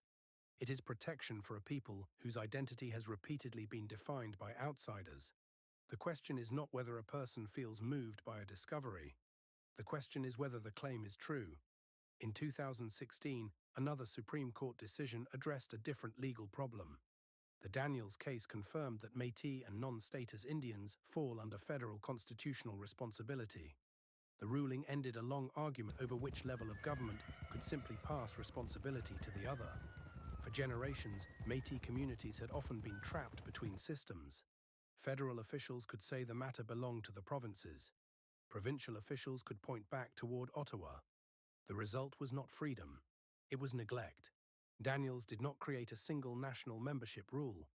It is protection for a people whose identity has repeatedly been defined by outsiders. The question is not whether a person feels moved by a discovery. The question is whether the claim is true. In 2016, another Supreme Court decision addressed a different legal problem. The Daniels case confirmed that Métis and non-status Indians fall under federal constitutional responsibility. The ruling ended a long argument over which level of government could simply pass responsibility to the other. For generations, Métis communities had often been trapped between systems. Federal officials could say the matter belonged to the provinces. Provincial officials could point back toward Ottawa. The result was not freedom. It was neglect. Daniels did not create a single national membership rule.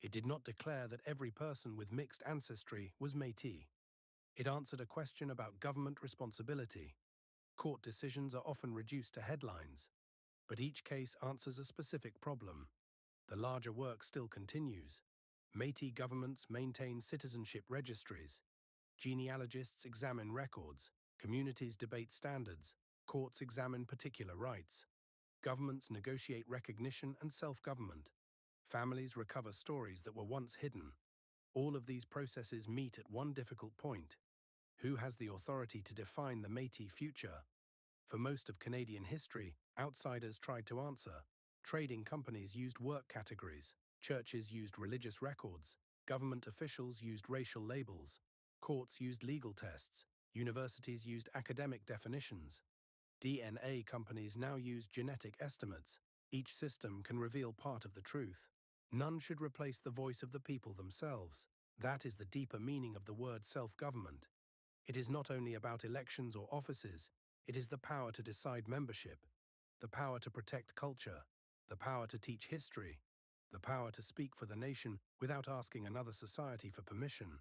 It did not declare that every person with mixed ancestry was Métis. It answered a question about government responsibility. Court decisions are often reduced to headlines, but each case answers a specific problem. The larger work still continues. Métis governments maintain citizenship registries. Genealogists examine records. Communities debate standards. Courts examine particular rights. Governments negotiate recognition and self-government. Families recover stories that were once hidden. All of these processes meet at one difficult point. Who has the authority to define the Métis future? For most of Canadian history, outsiders tried to answer. Trading companies used work categories. Churches used religious records. Government officials used racial labels. Courts used legal tests. Universities used academic definitions. DNA companies now use genetic estimates. Each system can reveal part of the truth. None should replace the voice of the people themselves. That is the deeper meaning of the word self-government. It is not only about elections or offices, it is the power to decide membership, the power to protect culture, the power to teach history, the power to speak for the nation without asking another society for permission.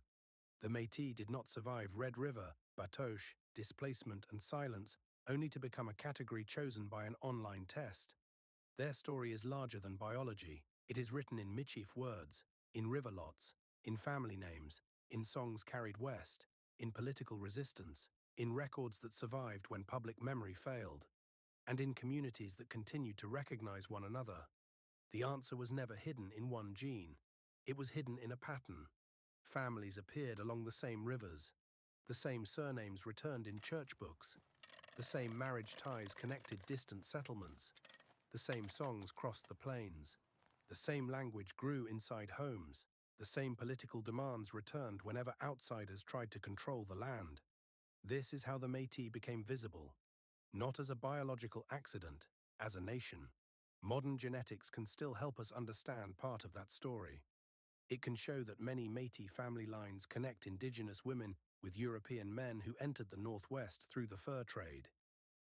The Métis did not survive Red River, Batoche, displacement and silence, only to become a category chosen by an online test. Their story is larger than biology. It is written in Michif words, in river lots, in family names, in songs carried west, in political resistance, in records that survived when public memory failed, and in communities that continued to recognize one another. The answer was never hidden in one gene. It was hidden in a pattern. Families appeared along the same rivers. The same surnames returned in church books. The same marriage ties connected distant settlements. The same songs crossed the plains. The same language grew inside homes. The same political demands returned whenever outsiders tried to control the land. This is how the Métis became visible, not as a biological accident, as a nation. Modern genetics can still help us understand part of that story. It can show that many Métis family lines connect Indigenous women with European men who entered the Northwest through the fur trade.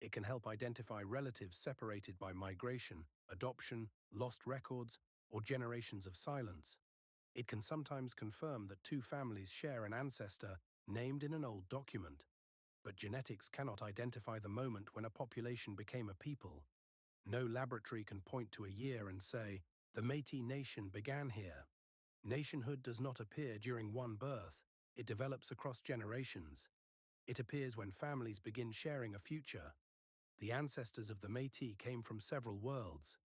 It can help identify relatives separated by migration, adoption, lost records, or generations of silence. It can sometimes confirm that two families share an ancestor named in an old document. But genetics cannot identify the moment when a population became a people. No laboratory can point to a year and say, the Métis nation began here. Nationhood does not appear during one birth. It develops across generations. It appears when families begin sharing a future. The ancestors of the Métis came from several worlds.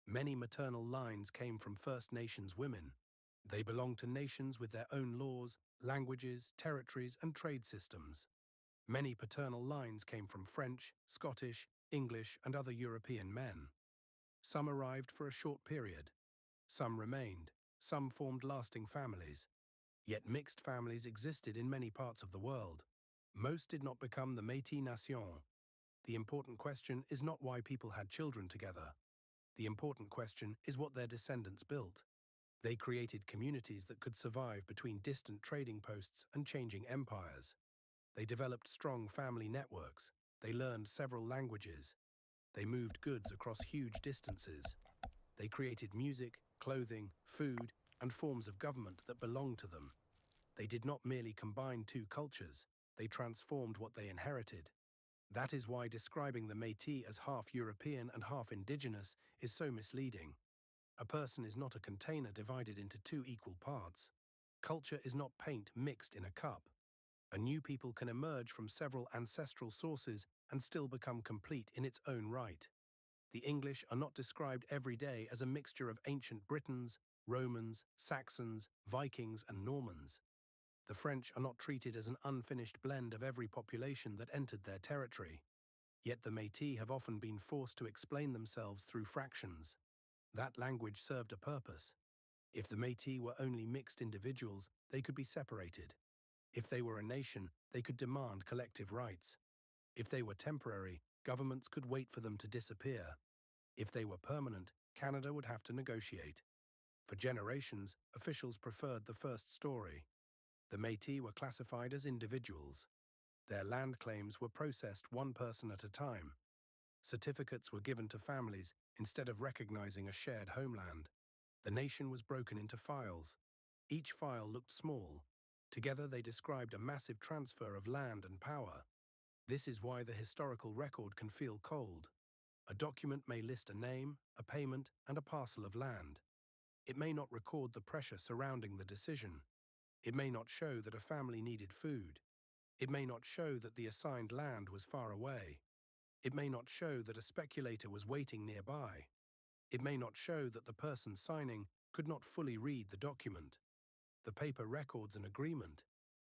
Many maternal lines came from First Nations women. They belong to nations with their own laws, languages, territories, and trade systems. Many paternal lines came from French, Scottish, English, and other European men. Some arrived for a short period. Some remained. Some formed lasting families. Yet mixed families existed in many parts of the world. Most did not become the Métis Nation. The important question is not why people had children together. The important question is what their descendants built. They created communities that could survive between distant trading posts and changing empires. They developed strong family networks. They learned several languages. They moved goods across huge distances. They created music, clothing, food, and forms of government that belonged to them. They did not merely combine two cultures. They transformed what they inherited. That is why describing the Métis as half European and half indigenous is so misleading. A person is not a container divided into two equal parts. Culture is not paint mixed in a cup. A new people can emerge from several ancestral sources and still become complete in its own right. The English are not described every day as a mixture of ancient Britons, Romans, Saxons, Vikings, and Normans. The French are not treated as an unfinished blend of every population that entered their territory. Yet the Métis have often been forced to explain themselves through fractions. That language served a purpose. If the Métis were only mixed individuals, they could be separated. If they were a nation, they could demand collective rights. If they were temporary, governments could wait for them to disappear. If they were permanent, Canada would have to negotiate. For generations, officials preferred the first story. The Métis were classified as individuals. Their land claims were processed one person at a time. Certificates were given to families instead of recognizing a shared homeland. The nation was broken into files. Each file looked small. Together they described a massive transfer of land and power. This is why the historical record can feel cold. A document may list a name, a payment, and a parcel of land. It may not record the pressure surrounding the decision. It may not show that a family needed food. It may not show that the assigned land was far away. It may not show that a speculator was waiting nearby. It may not show that the person signing could not fully read the document. The paper records an agreement.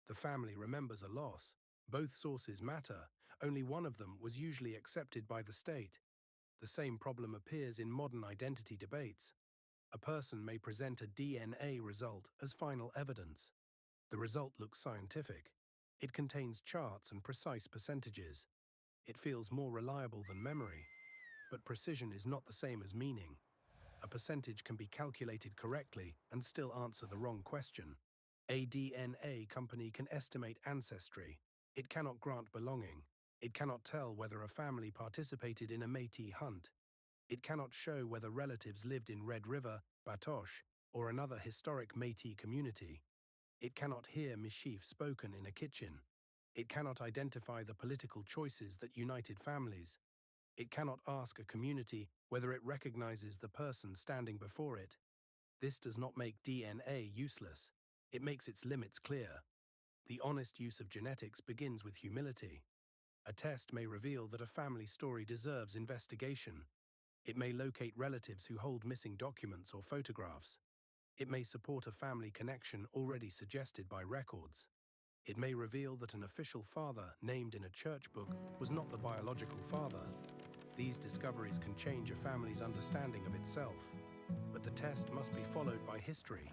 The family remembers a loss. Both sources matter. Only one of them was usually accepted by the state. The same problem appears in modern identity debates. A person may present a DNA result as final evidence. The result looks scientific. It contains charts and precise percentages. It feels more reliable than memory. But precision is not the same as meaning. A percentage can be calculated correctly and still answer the wrong question. A DNA company can estimate ancestry. It cannot grant belonging. It cannot tell whether a family participated in a Métis hunt. It cannot show whether relatives lived in Red River, Batoche, or another historic Métis community. It cannot hear Michif spoken in a kitchen. It cannot identify the political choices that united families. It cannot ask a community whether it recognizes the person standing before it. This does not make DNA useless. It makes its limits clear. The honest use of genetics begins with humility. A test may reveal that a family story deserves investigation. It may locate relatives who hold missing documents or photographs. It may support a family connection already suggested by records. It may reveal that an official father named in a church book was not the biological father. These discoveries can change a family's understanding of itself. But the test must be followed by history.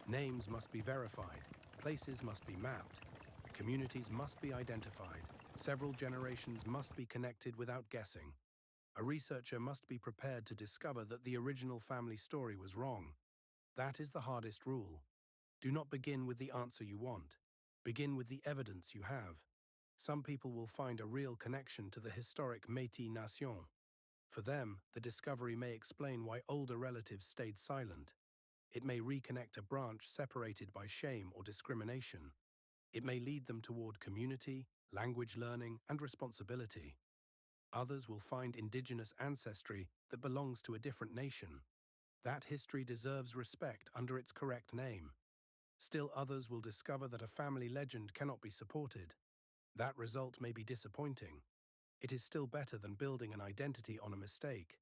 Names must be verified. Places must be mapped. Communities must be identified. Several generations must be connected without guessing. A researcher must be prepared to discover that the original family story was wrong. That is the hardest rule. Do not begin with the answer you want. Begin with the evidence you have. Some people will find a real connection to the historic Métis Nation. For them, the discovery may explain why older relatives stayed silent. It may reconnect a branch separated by shame or discrimination. It may lead them toward community, language learning, and responsibility. Others will find indigenous ancestry that belongs to a different nation. That history deserves respect under its correct name. Still others will discover that a family legend cannot be supported. That result may be disappointing. It is still better than building an identity on a mistake.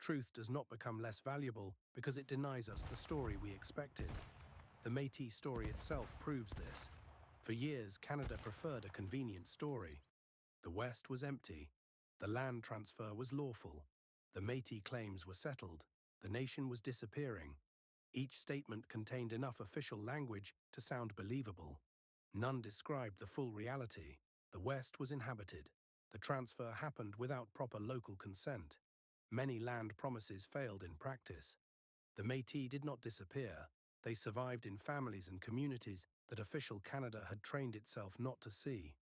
Truth does not become less valuable because it denies us the story we expected. The Métis story itself proves this. For years, Canada preferred a convenient story. The West was empty. The land transfer was lawful. The Métis claims were settled. The nation was disappearing. Each statement contained enough official language to sound believable. None described the full reality. The West was inhabited. The transfer happened without proper local consent. Many land promises failed in practice. The Métis did not disappear. They survived in families and communities that official Canada had trained itself not to see.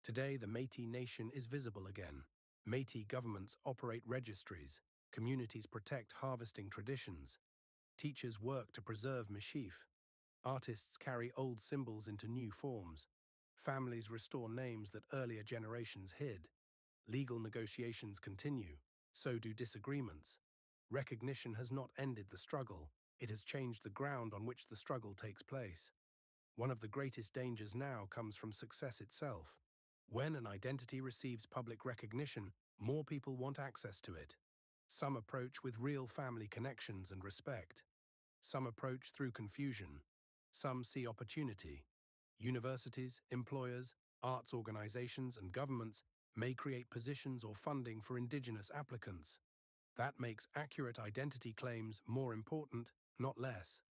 Today, the Métis nation is visible again. Métis governments operate registries. Communities protect harvesting traditions. Teachers work to preserve Michif. Artists carry old symbols into new forms. Families restore names that earlier generations hid. Legal negotiations continue, so do disagreements. Recognition has not ended the struggle, it has changed the ground on which the struggle takes place. One of the greatest dangers now comes from success itself. When an identity receives public recognition, more people want access to it. Some approach with real family connections and respect. Some approach through confusion. Some see opportunity. Universities, employers, arts organizations, and governments may create positions or funding for Indigenous applicants. That makes accurate identity claims more important, not less.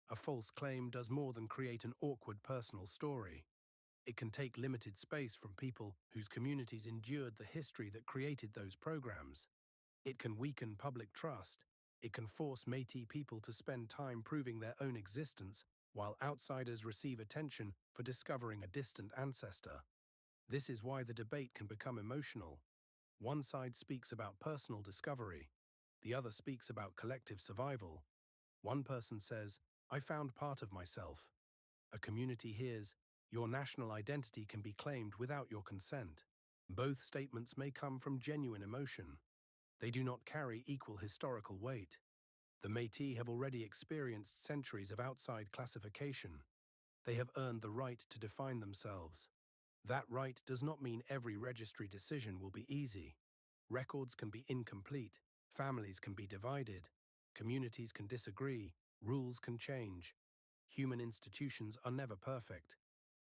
A false claim does more than create an awkward personal story. It can take limited space from people whose communities endured the history that created those programs. It can weaken public trust. It can force Métis people to spend time proving their own existence, while outsiders receive attention for discovering a distant ancestor. This is why the debate can become emotional. One side speaks about personal discovery. The other speaks about collective survival. One person says, "I found part of myself." A community hears, "Your national identity can be claimed without your consent." Both statements may come from genuine emotion. They do not carry equal historical weight. The Métis have already experienced centuries of outside classification. They have earned the right to define themselves. That right does not mean every registry decision will be easy. Records can be incomplete, families can be divided, communities can disagree, rules can change. Human institutions are never perfect,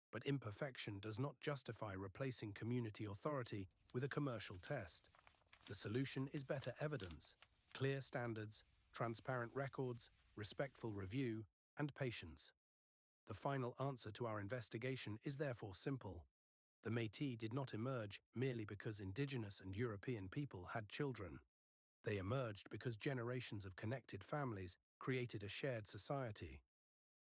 but imperfection does not justify replacing community authority with a commercial test. The solution is better evidence, clear standards, transparent records, respectful review, and patience. The final answer to our investigation is therefore simple. The Métis did not emerge merely because Indigenous and European people had children. They emerged because generations of connected families created a shared society.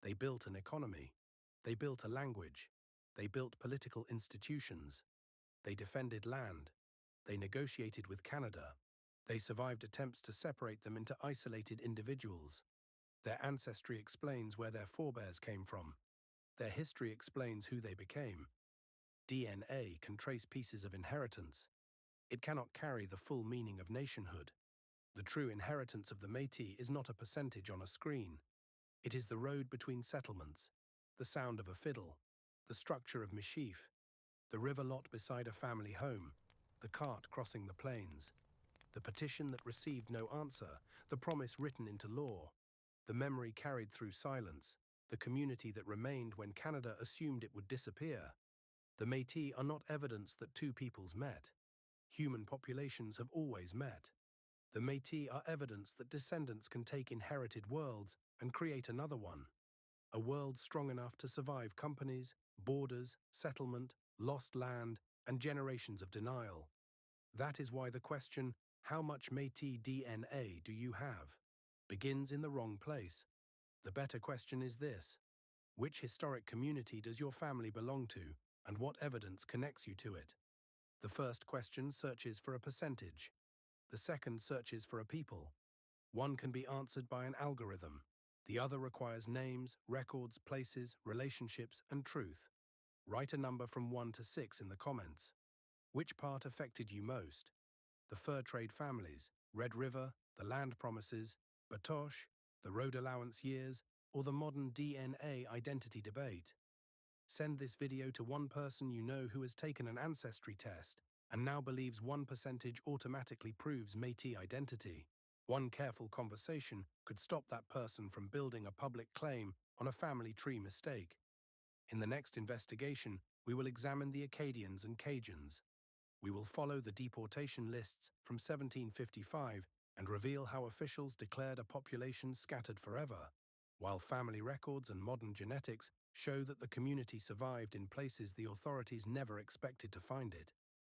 They built an economy. They built a language. They built political institutions. They defended land. They negotiated with Canada. They survived attempts to separate them into isolated individuals. Their ancestry explains where their forebears came from. Their history explains who they became. DNA can trace pieces of inheritance. It cannot carry the full meaning of nationhood. The true inheritance of the Métis is not a percentage on a screen. It is the road between settlements, the sound of a fiddle, the structure of Métis, the river lot beside a family home, the cart crossing the plains, the petition that received no answer, the promise written into law, the memory carried through silence, the community that remained when Canada assumed it would disappear. The Métis are not evidence that two peoples met. Human populations have always met. The Métis are evidence that descendants can take inherited worlds and create another one. A world strong enough to survive companies, borders, settlement, lost land, and generations of denial. That is why the question, "How much Métis DNA do you have?" begins in the wrong place. The better question is this: which historic community does your family belong to, and what evidence connects you to it? The first question searches for a percentage. The second searches for a people. One can be answered by an algorithm. The other requires names, records, places, relationships, and truth. Write a number from 1 to 6 in the comments. Which part affected you most? The fur trade families, Red River, the land promises, Batoche, the road allowance years, or the modern DNA identity debate? Send this video to one person you know who has taken an ancestry test and now believes 1% automatically proves Métis identity. One careful conversation could stop that person from building a public claim on a family tree mistake. In the next investigation, we will examine the Acadians and Cajuns. We will follow the deportation lists from 1755 and reveal how officials declared a population scattered forever, while family records and modern genetics show that the community survived in places the authorities never expected to find it.